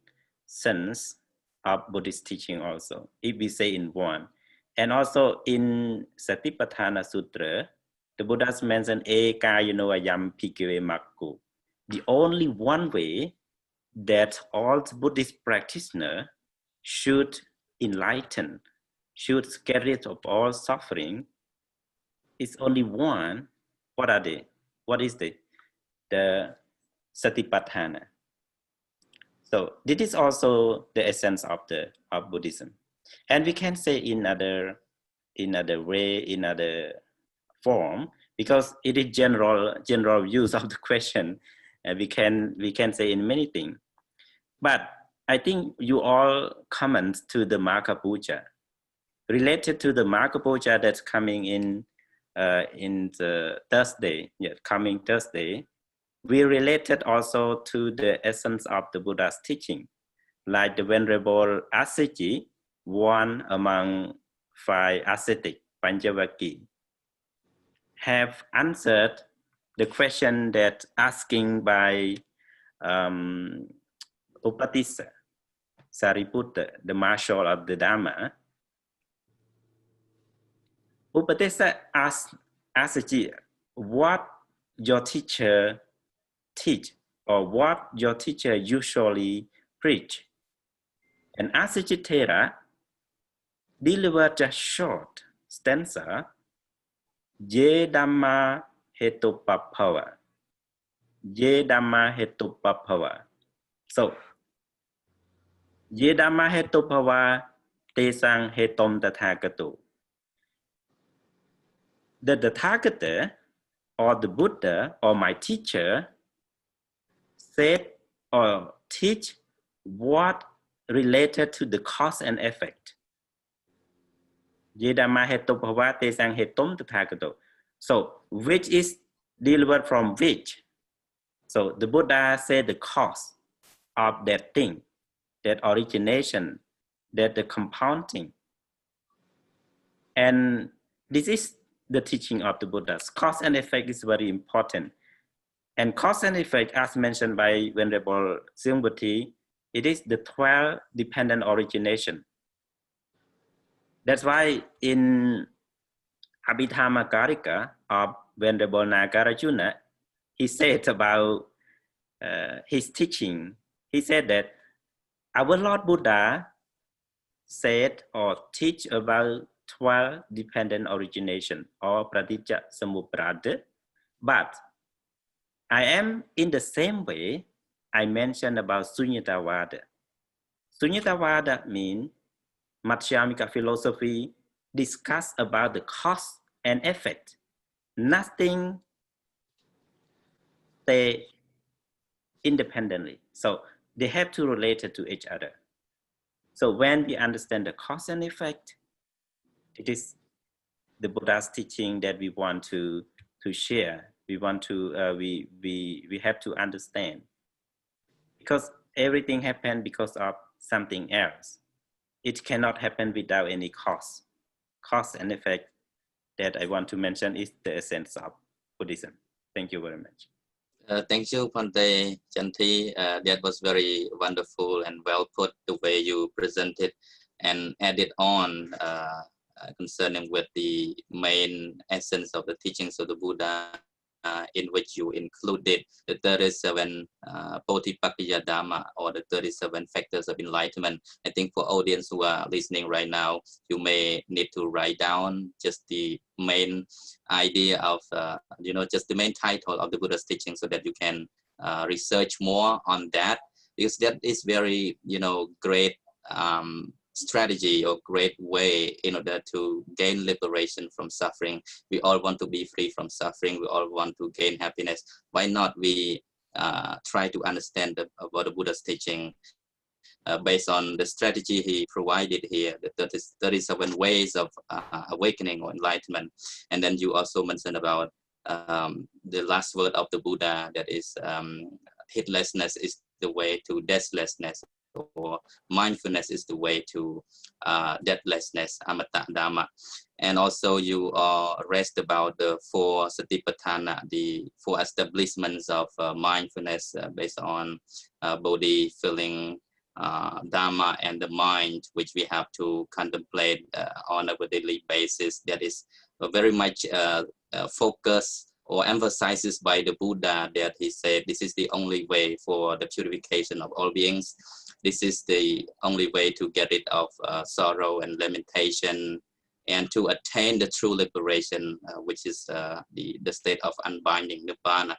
sense of Buddhist teaching also, if we say in one. And also in Satipatthana Sutra, the Buddhas mentioned ekayano ayam bhikkhave makku. The only one way that all Buddhist practitioners should enlighten, should get rid of all suffering, is only one. What are they? What is the Satipatthana? So this is also the essence of Buddhism, and we can say in other way, in other form, because it is general use of the question. We can say in many things, but I think you all comment to the Magha Puja, related to the Magha Puja that's coming in the Thursday, coming Thursday. We related also to the essence of the Buddha's teaching, like the Venerable Assaji, one among 5 ascetic Panjavaki, have answered the question that asking by Upatissa Sariputta, the marshal of the Dhamma. Upatissa asked Assaji, what your teacher teach, or what your teacher usually preach? And Assaji Thera delivered a short stanza, Ye Dhamma Hetupapava. Ye Dhamma Hetupapava. So, Ye Dhamma Hetupava Tesang Hetom Tathagato. The Tathagata, or the Buddha, or my teacher, said or teach what related to the cause and effect. So, which is delivered from which? So, the Buddha said the cause of that thing, that origination, that the compounding. And this is the teaching of the Buddhas. Cause and effect is very important. And cause and effect, as mentioned by Venerable Seatle Vuthy, it is the 12 dependent origination. That's why in Abhidhammakarika of Venerable Nagarjuna, he said about his teaching, he said that our Lord Buddha said or teach about 12 dependent origination or pratitya samuppada, but I am in the same way I mentioned about Sunyatavada. Sunyatavada means Madhyamika philosophy discuss about the cause and effect. Nothing stay independently. So they have to relate it to each other. So when we understand the cause and effect, it is the Buddha's teaching that we want to share. We want to we have to understand, because everything happened because of something else. It cannot happen without any cause. Cause and effect that I want to mention is the essence of Buddhism. Thank you very much. Thank you, Bhante Chanthy. That was very wonderful and well put, the way you presented and added on concerning with the main essence of the teachings of the Buddha in which you included the 37 Bodhipakkhiya Dhamma, or the 37 factors of enlightenment. I think for audience who are listening right now, you may need to write down just the main idea of, just the main title of the Buddha's teaching, so that you can research more on that, because that is very, great strategy or great way in order to gain liberation from suffering. We all want to be free from suffering. We all want to gain happiness. Why not we try to understand about the Buddha's teaching based on the strategy he provided here, the 37 ways of awakening or enlightenment. And then you also mentioned about the last word of the Buddha, that is heedlessness is the way to deathlessness, or mindfulness is the way to deathlessness, amata dhamma. And also you raised about the 4 satipatthana, the 4 establishments of mindfulness based on body, feeling, dhamma, and the mind, which we have to contemplate on a daily basis. That is very much focused or emphasizes by the Buddha, that he said this is the only way for the purification of all beings. This is the only way to get rid of sorrow and lamentation, and to attain the true liberation, which is the state of unbinding nirvana.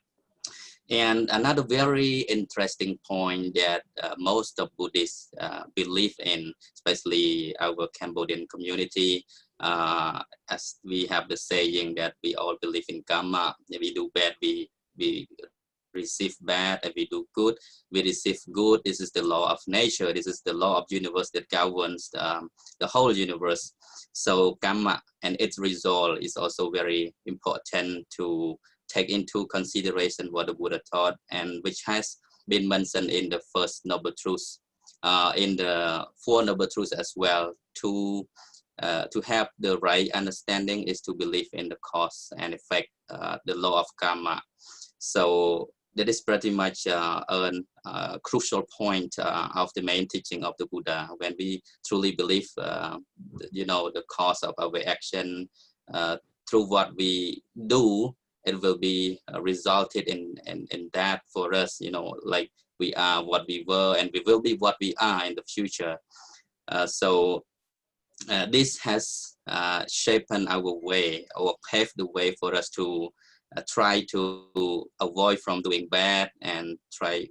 And another very interesting point that most of Buddhists believe in, especially our Cambodian community, as we have the saying that we all believe in karma. If we do bad, we receive bad. If we do good, we receive good. This is the law of nature. This is the law of universe that governs the whole universe. So karma and its result is also very important to take into consideration what the Buddha taught, and which has been mentioned in the first noble truths, in the 4 noble truths as well. To have the right understanding is to believe in the cause and effect, the law of karma. So that is pretty much a crucial point of the main teaching of the Buddha. When we truly believe, the cause of our action, through what we do, it will be resulted in that for us, like we are what we were, and we will be what we are in the future. So this has shaped our way, or paved the way for us to try to avoid from doing bad, and try,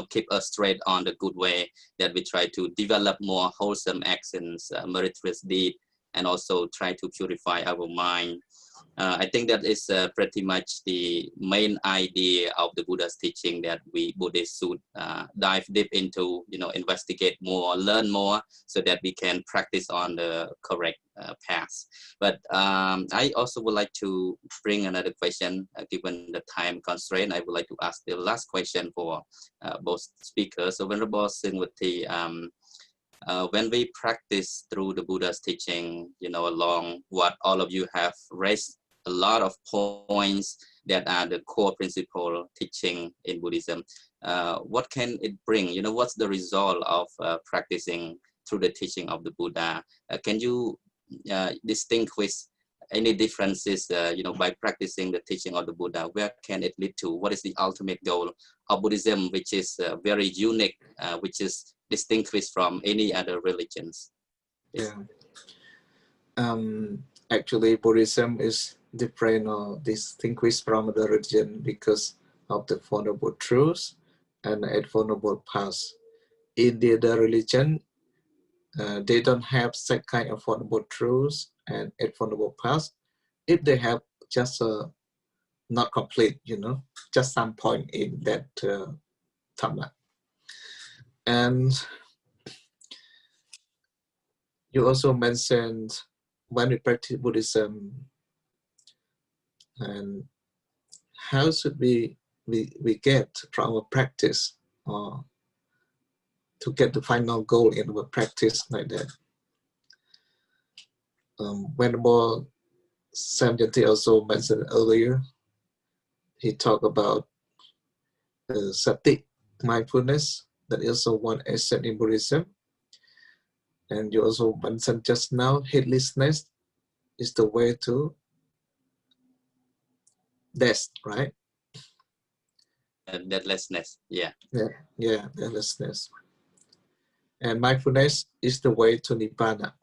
keep us straight on the good way, that we try to develop more wholesome actions, meritorious deed, and also try to purify our mind. I think that is pretty much the main idea of the Buddha's teaching, that we Buddhists should dive deep into, investigate more, learn more, so that we can practice on the correct path. But I also would like to bring another question, given the time constraint. I would like to ask the last question for both speakers. So Venerable Seatle, Vuthy, when we practice through the Buddha's teaching, along what all of you have raised, a lot of points that are the core principle teaching in Buddhism, what can it bring? What's the result of practicing through the teaching of the Buddha? Can you distinguish any differences, by practicing the teaching of the Buddha? Where can it lead to? What is the ultimate goal of Buddhism, which is very unique, which is distinguished from any other religions? Yeah. Actually, Buddhism is different or distinguished from the religion because of the Four Noble Truths and the Eight Noble Paths. In the other religion, they don't have that kind of Four Noble Truths and Eight Noble Paths. If they have just not complete, just some point in that Dhamma. And you also mentioned when we practice Buddhism, and how should we get from our practice, or to get the final goal in our practice like that. Venerable Samdech also mentioned earlier, he talked about sati, mindfulness, that is also one aspect in Buddhism. And you also mentioned just now, heedlessness is the way to death, right? Deathlessness. Yeah. Yeah, deathlessness. And mindfulness is the way to Nibbana.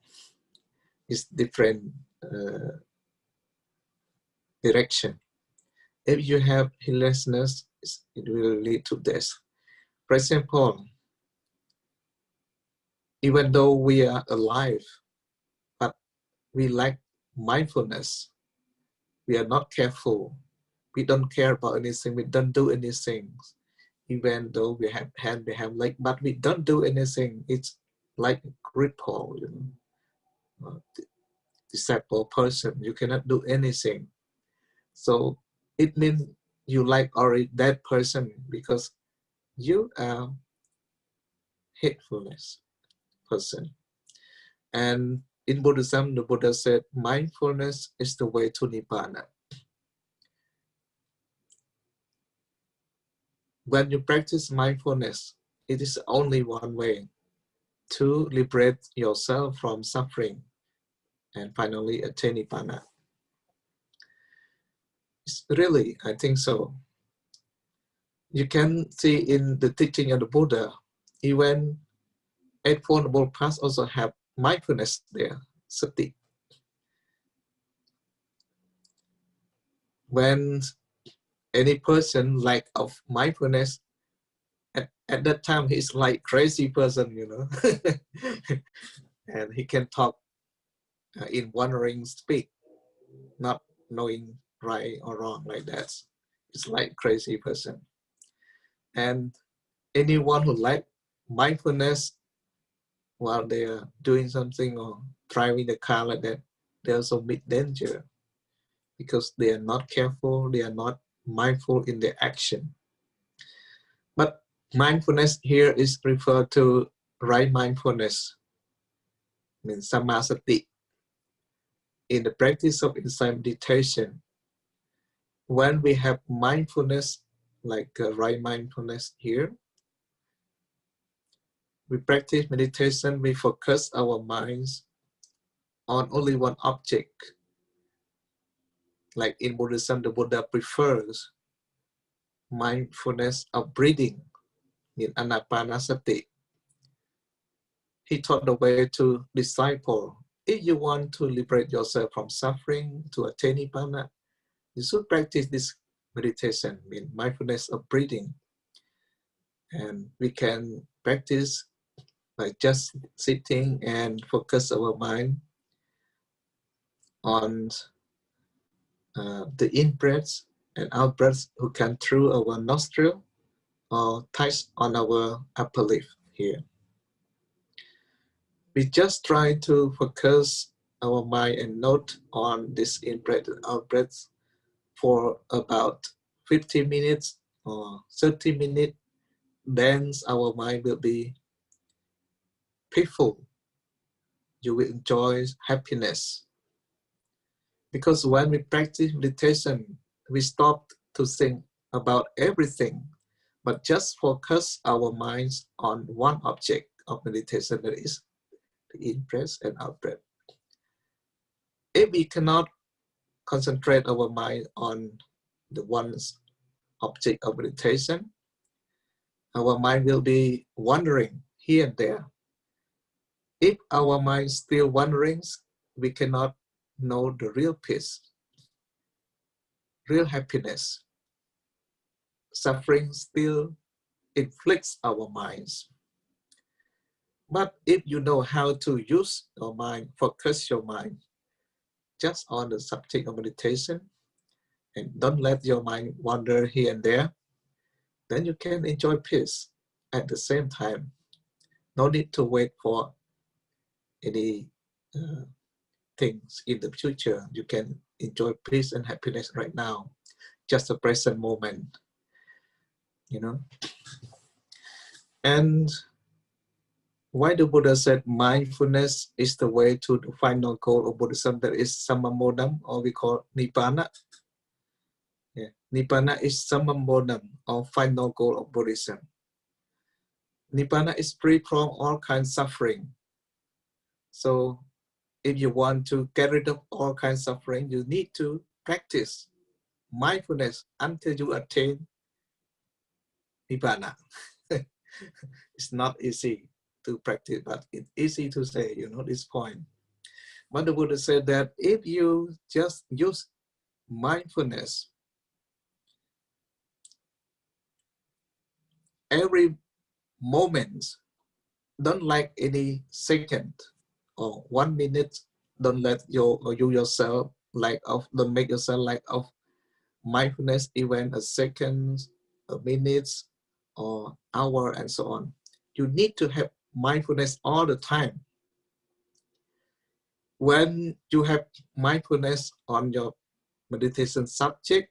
It's different direction. If you have heedlessness, it will lead to death. For example, even though we are alive, but we lack mindfulness, we are not careful, we don't care about anything, we don't do anything. Even though we have hand, we have leg, but we don't do anything. It's like a cripple, you know, disabled person. You cannot do anything. So it means you like already that person because you are hatefulness person. And in Buddhism, the Buddha said, mindfulness is the way to Nibbana. When you practice mindfulness, it is only one way to liberate yourself from suffering and finally attain Nibbana. It's really, I think so. You can see in the teaching of the Buddha, even Eightfold Noble Paths also have mindfulness there, sati. When any person lack of mindfulness, at that time he's like crazy person, you know, and he can talk in wandering speak, not knowing right or wrong like that. It's like crazy person. And anyone who lack mindfulness while they are doing something or driving the car like that, they also meet danger because they are not careful, they are not mindful in their action. But mindfulness here is referred to right mindfulness, means samasati. In the practice of insight meditation, when we have mindfulness, like right mindfulness here, we practice meditation, we focus our minds on only one object. Like in Buddhism, the Buddha prefers mindfulness of breathing, in anapanasati. He taught the way to disciple. If you want to liberate yourself from suffering, to attain Nibbana, you should practice this meditation, mean mindfulness of breathing. And we can practice by just sitting and focus our mind on the in-breaths and out-breaths who come through our nostril or touch on our upper lip here. We just try to focus our mind and note on this in-breath and out-breath for about 50 minutes or 30 minutes. Then our mind will be peaceful. You will enjoy happiness. Because when we practice meditation, we stop to think about everything, but just focus our minds on one object of meditation, that is the in-breath and out-breath. If we cannot concentrate our mind on the one object of meditation, our mind will be wandering here and there. If our mind is still wandering, we cannot know the real peace, real happiness. Suffering still inflicts our minds. But if you know how to use your mind, focus your mind just on the subject of meditation, and don't let your mind wander here and there, then you can enjoy peace at the same time. No need to wait for any things in the future. You can enjoy peace and happiness right now, just the present moment, you know. And why the Buddha said mindfulness is the way to the final goal of Buddhism, that is samamodam, or we call Nibbana. Yeah. Nibbana is samamodam, or final goal of Buddhism. Nibbana is free from all kinds of suffering. So if you want to get rid of all kinds of suffering, you need to practice mindfulness until you attain Nibbana. It's not easy to practice, but it's easy to say, you know, this point. But the Buddha said that if you just use mindfulness every moment, don't like any second or 1 minute, don't let you yourself lack of, don't make yourself lack of mindfulness even a second, a minute, or hour, and so on. You need to have mindfulness all the time. When you have mindfulness on your meditation subject,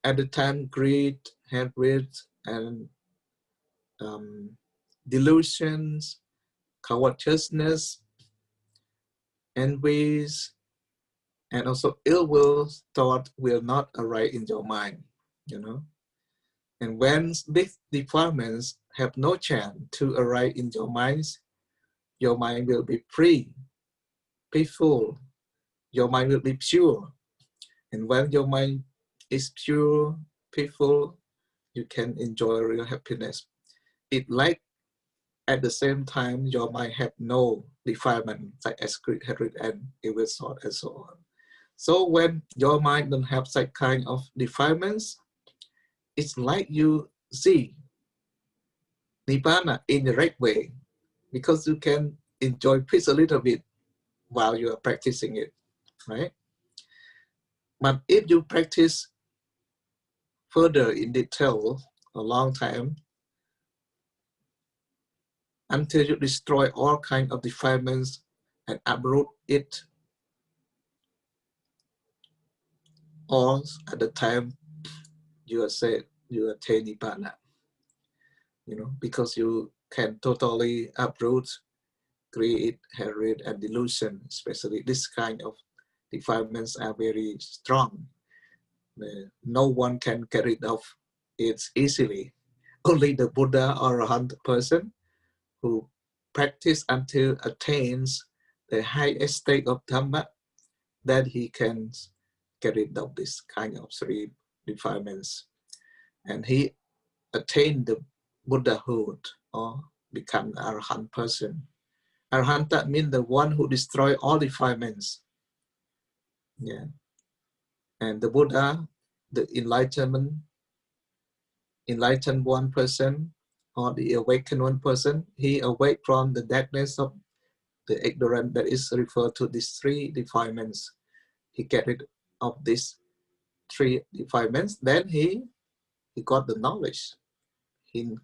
at the time greed, hatred, and delusions, covetousness, envies, and also ill will thought will not arise in your mind, you know. And when these defilements have no chance to arise in your minds, your mind will be free, peaceful, your mind will be pure. And when your mind is pure, peaceful, you can enjoy real happiness. It like at the same time, your mind have no defilement, like as greed, hatred, and evil thought, and so on. So when your mind don't have that kind of defilements, it's like you see Nibbana in the right way, because you can enjoy peace a little bit while you are practicing it, right? But if you practice further in detail a long time, until you destroy all kinds of defilements and uproot it, or at the time you are said you attain Nibbana, you know, because you can totally uproot greed, hatred, and delusion. Especially this kind of defilements are very strong. No one can get rid of it easily. Only the Buddha or Arahant person who practice until attains the highest state of Dhamma, that he can get rid of this kind of three defilements. And he attained the Buddhahood or become an Arahant person. Arahanta means the one who destroys all defilements. Yeah. And the Buddha, the enlightened one person, or the awakened one person, he awake from the darkness of the ignorance that is referred to these three defilements. He get rid of these three defilements, then he got the knowledge. He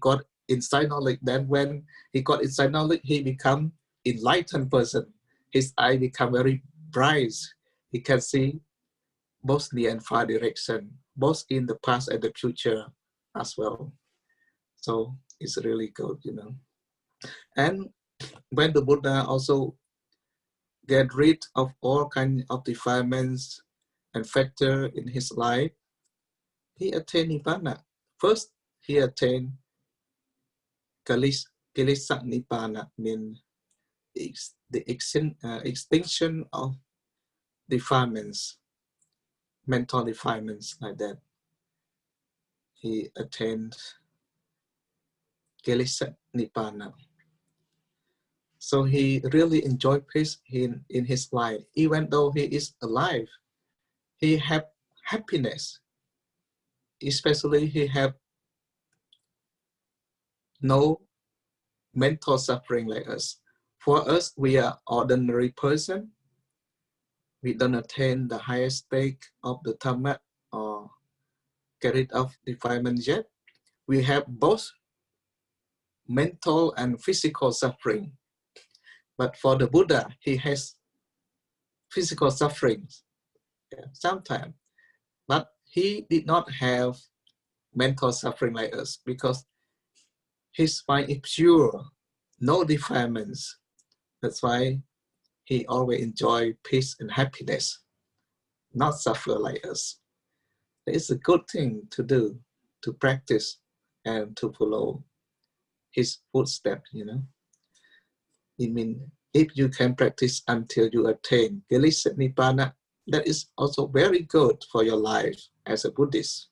got inside knowledge. Then when he got inside knowledge, he become enlightened person. His eye become very bright. He can see both near and far direction, both in the past and the future as well. So it's really good, you know. And when the Buddha also get rid of all kinds of defilements and factor in his life, he attained Nibbana. First, he attained Kilesa Nibbana, means the extinction of defilements, mental defilements like that. He attained Kilesa Nibbana. So he really enjoyed peace in his life. Even though he is alive, he have happiness. Especially he have no mental suffering like us. For us, we are ordinary person. We don't attain the highest state of the Dhamma or get rid of defilement yet. We have both mental and physical suffering. But for the Buddha, he has physical suffering sometimes. But he did not have mental suffering like us because his mind is pure, no defilements. That's why he always enjoy peace and happiness, not suffer like us. It's a good thing to do, to practice and to follow his footsteps, you know. I mean, if you can practice until you attain Kilesa Nibbana, that is also very good for your life as a Buddhist.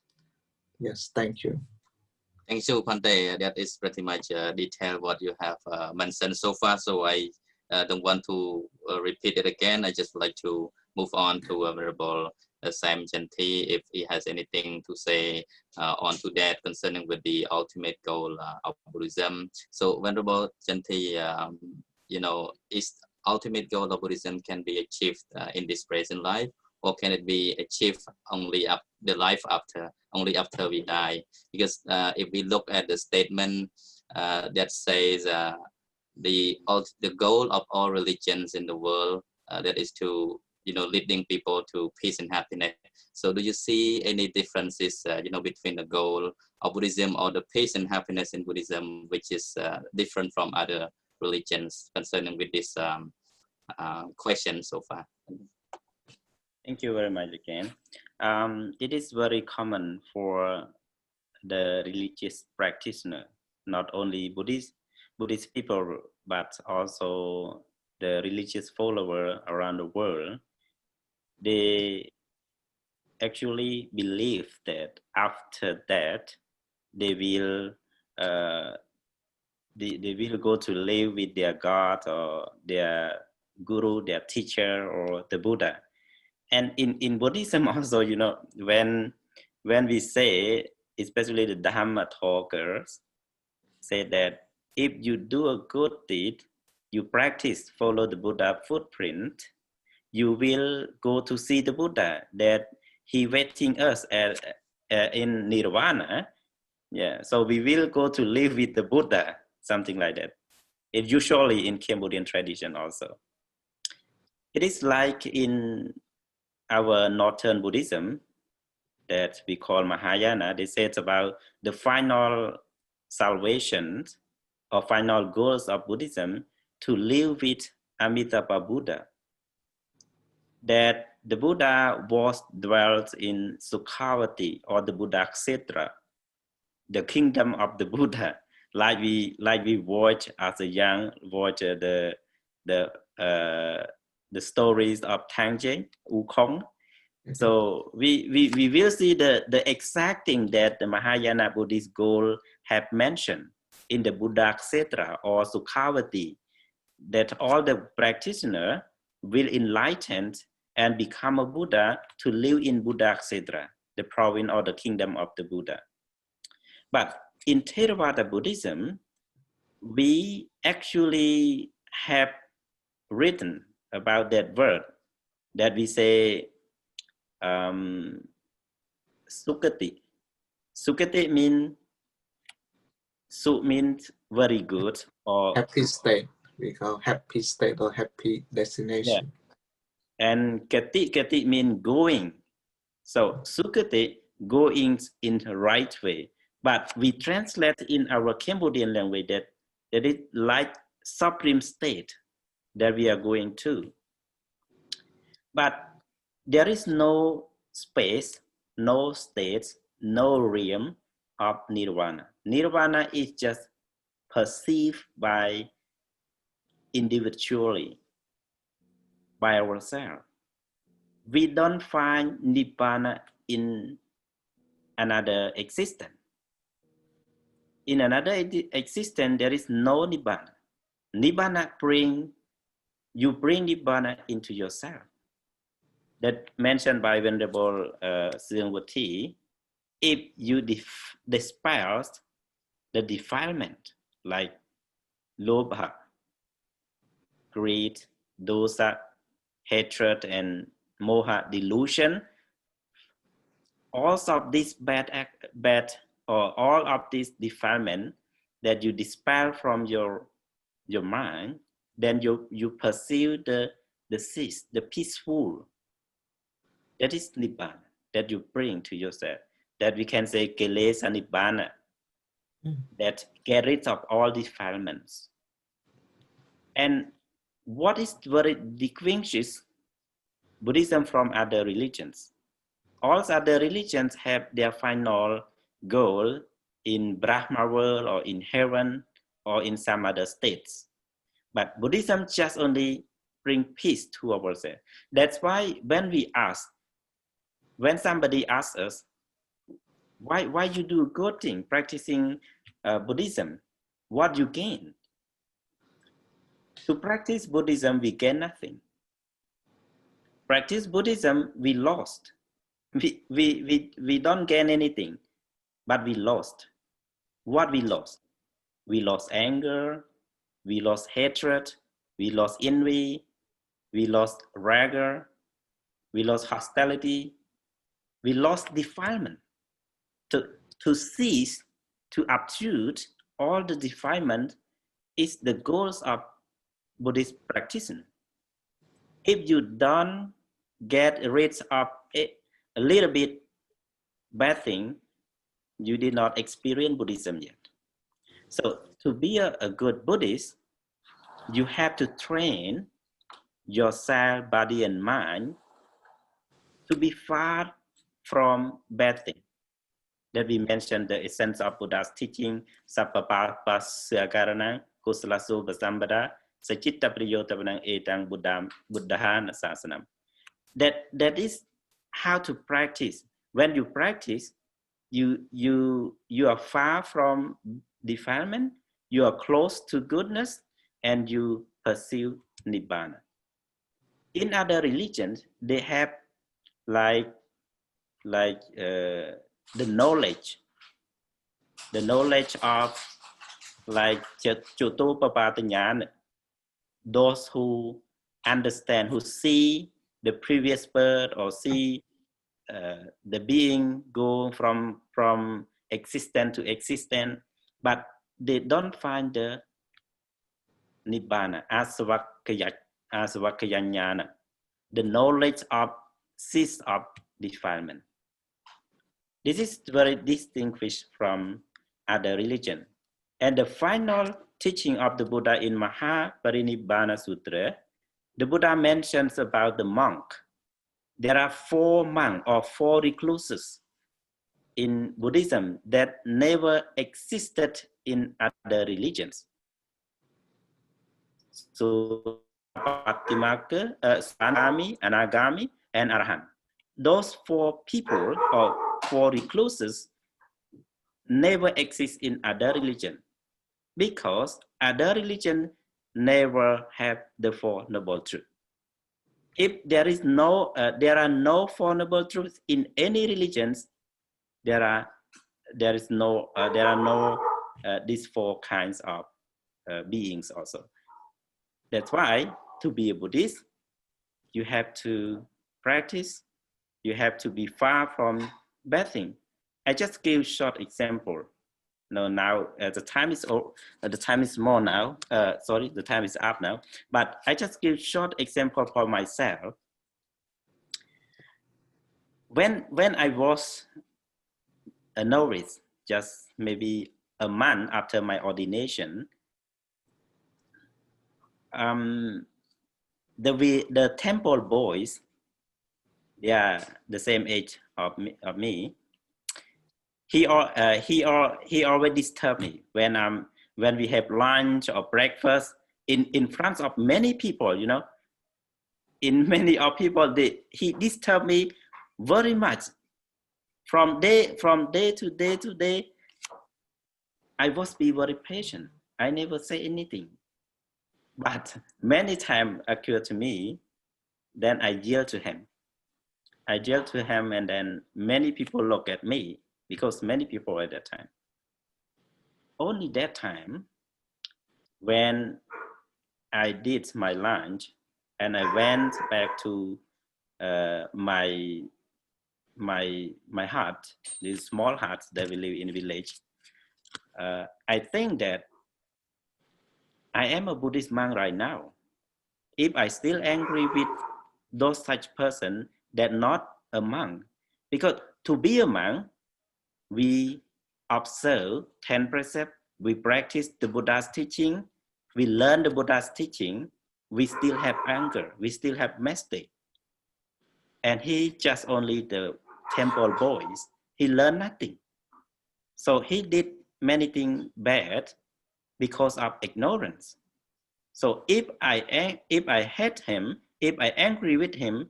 Yes, thank you. Thank you, Pante. That is pretty much detailed what you have mentioned so far. So I don't want to repeat it again. I just would like to move on to Venerable Sam Chanthy, if he has anything to say on to that concerning with the ultimate goal of Buddhism. So Venerable Chanthy, you know, is ultimate goal of Buddhism can be achieved in this present life, or can it be achieved only up the life after, only after we die? Because if we look at the statement that says the goal of all religions in the world, that is to, you know, leading people to peace and happiness. So do you see any differences, you know, between the goal of Buddhism or the peace and happiness in Buddhism, which is different from other religions, concerning with this question so far? Thank you very much again. It is very common for the religious practitioner, not only Buddhist people, but also the religious follower around the world. They actually believe that after that they will go to live with their God or their guru, their teacher, or the Buddha. And in Buddhism also, you know, when we say, especially the Dhamma talkers, say that if you do a good deed, you practice, follow the Buddha footprint, you will go to see the Buddha, that he waiting us in Nirvana. Yeah, so we will go to live with the Buddha, something like that. It usually in Cambodian tradition also. It is like in our Northern Buddhism that we call Mahayana. They say it's about the final salvation or final goals of Buddhism, to live with Amitabha Buddha. That the Buddha was dwelt in Sukhavati, or the Buddhasasana, the kingdom of the Buddha, like we watch as a young watch the stories of Tangje, Wukong. So we will see the exact thing that the Mahayana Buddhist goal have mentioned in the Buddhasasana or Sukhavati, that all the practitioner will enlighten and become a Buddha to live in Buddhasasana, the province or the kingdom of the Buddha. But in Theravada Buddhism, we actually have written about that word, that we say Sukati. Sukati means very good, or happy state. We call happy state or happy destination. Yeah. And Kati means going. So Sukati, going in the right way. But we translate in our Cambodian language that is like supreme state that we are going to. But there is no space, no state, no realm of Nirvana. Nirvana is just perceived by individually, by ourselves. We don't find Nibbana in another existence. In another existence, there is no Nibbana. Nibbana you bring Nibbana into yourself. That mentioned by Venerable Soeung Vuthy, if you dispel the defilement like lobha, greed, dosa, hatred, and moha, delusion, all of this all of this defilement that you dispel from your mind, then you pursue the cease, the peaceful. That is Nibbana that you bring to yourself. That we can say Kilesa Nibbana, that get rid of all defilements. And what is very distinguishes Buddhism from other religions? All other religions have their final goal in Brahma world or in heaven or in some other states. But Buddhism just only bring peace to ourselves. That's why when somebody asks us, why you do good thing, practicing Buddhism, what you gain? To practice Buddhism, we gain nothing. Practice Buddhism, we lost. We don't gain anything, but we lost. What we lost? We lost anger, we lost hatred, we lost envy, we lost raga, we lost hostility, we lost defilement. To cease, to uproot all the defilement is the goals of Buddhist practitioner. If you don't get rid of a little bit bad thing, you did not experience Buddhism yet. So to be a good Buddhist, you have to train yourself, body and mind to be far from bad things. That we mentioned the essence of Buddha's teaching, Sappapapasyakarana, Kusalasu Basambada, Sachitta Priyotavanang Etang Buddhasasana. That is how to practice. When you practice, you are far from defilement, you are close to goodness, and you pursue Nibbana. In other religions, they have like the knowledge of like Choto Papatanyana, those who understand, who see the previous birth or see the being go from existence to existence, but they don't find the Nibbana, Asavakayanyana, the knowledge of cease of defilement. This is very distinguished from other religion. And the final teaching of the Buddha in Mahaparinibbana Sutra, the Buddha mentions about the monk. There are 4 monks or 4 recluses in Buddhism that never existed in other religions. So, Patimaka, Svanami, Anagami, and Arahant. Those 4 people or 4 recluses never exist in other religion because other religion never have the 4 noble truths. If there is no, there are no 4 noble truths in any religions, there are no these 4 kinds of beings also. That's why to be a Buddhist, you have to practice. You have to be far from bad thing. I just give short example. No, now the time is more now. Sorry, the time is up now. But I just give short example for myself. When I was a novice, just maybe a month after my ordination, the temple boys, they are the same age of me. He already disturbed me when we have lunch or breakfast in front of many people, you know. In many of people, he disturbed me very much. From day to day, I was be very patient. I never say anything. But many times occurred to me, then I yelled to him. I yelled to him, and then many people look at me because many people at that time. Only that time, when I did my lunch and I went back to my hut, this small hut that we live in a village, I think that I am a Buddhist monk right now. If I still angry with those such person, that not a monk, because to be a monk, we observe 10 precepts, we practice the Buddha's teaching, we learn the Buddha's teaching, we still have anger, we still have mistake. And he just only the temple boys, he learned nothing. So he did many things bad because of ignorance. So if I hate him, if I angry with him,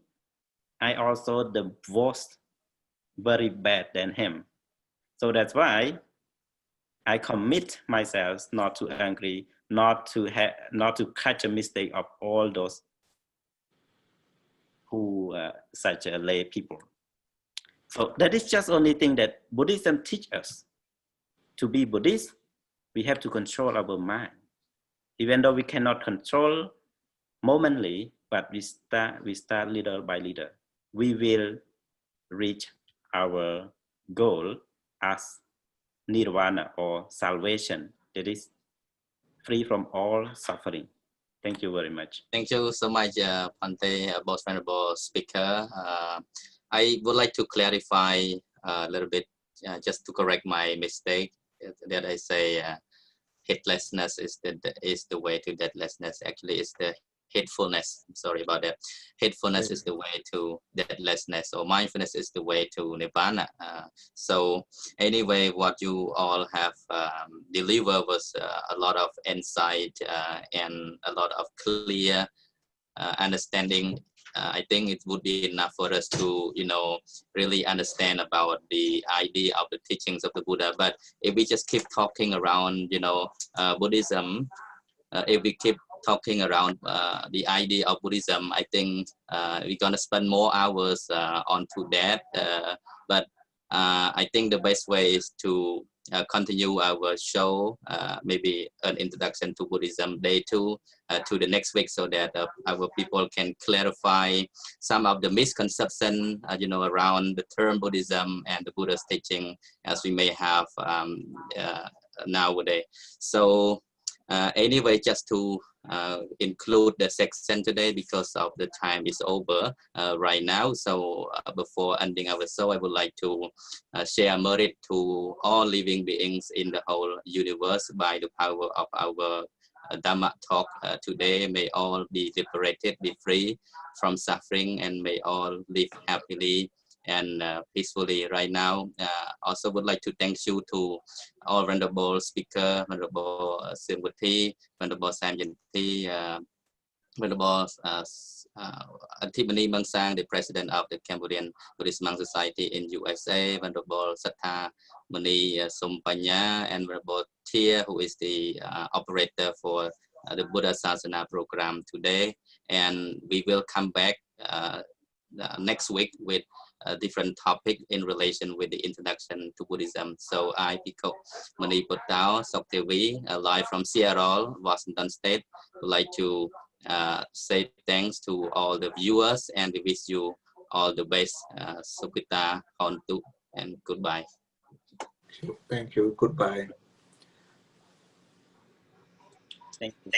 I also the worst, very bad than him. So that's why I commit myself not to angry, not to catch a mistake of all those who such a lay people. So that is just only thing that Buddhism teach us. To be Buddhist, we have to control our mind. Even though we cannot control momently, but we start little by little. We will reach our goal as nirvana or salvation, that is free from all suffering. Thank you very much. Thank you so much, Pante, most venerable speaker. I would like to clarify a little bit, just to correct my mistake that I say heedlessness is the way to deathlessness. Actually, it's the heedfulness. Sorry about that. Heedfulness is the way to deathlessness, or mindfulness is the way to nirvana. So anyway, what you all have delivered was a lot of insight and a lot of clear understanding. I think it would be enough for us to, really understand about the idea of the teachings of the Buddha. But if we just keep talking around, Buddhism, if we keep talking around the idea of Buddhism, I think we're gonna spend more hours onto that. But I think the best way is to continue our show, maybe an introduction to Buddhism day 2 to the next week, so that our people can clarify some of the misconception, around the term Buddhism and the Buddha's teaching, as we may have nowadays. So anyway, just to include the section today, because of the time is over right now. So before ending our show, I would like to share merit to all living beings in the whole universe by the power of our Dhamma talk today. May all be liberated, be free from suffering, and may all live happily and peacefully right now. Also would like to thank you to all venerable speaker, venerable Seatle, venerable Chanthy, venerable Iddhimuni Mangsang, the president of the Cambodian Buddhist Monk Society in USA, venerable Satthamuni Sumpanya, and venerable Thia, who is the operator for the Buddhasasana program today. And we will come back next week with a different topic in relation with the introduction to Buddhism. So I, Bhikkhu Muniputo, Theavy, live from Seatle, Washington State, would like to say thanks to all the viewers, and we wish you all the best. Sukhita, Hontu, and goodbye. Thank you. Goodbye. Thank you.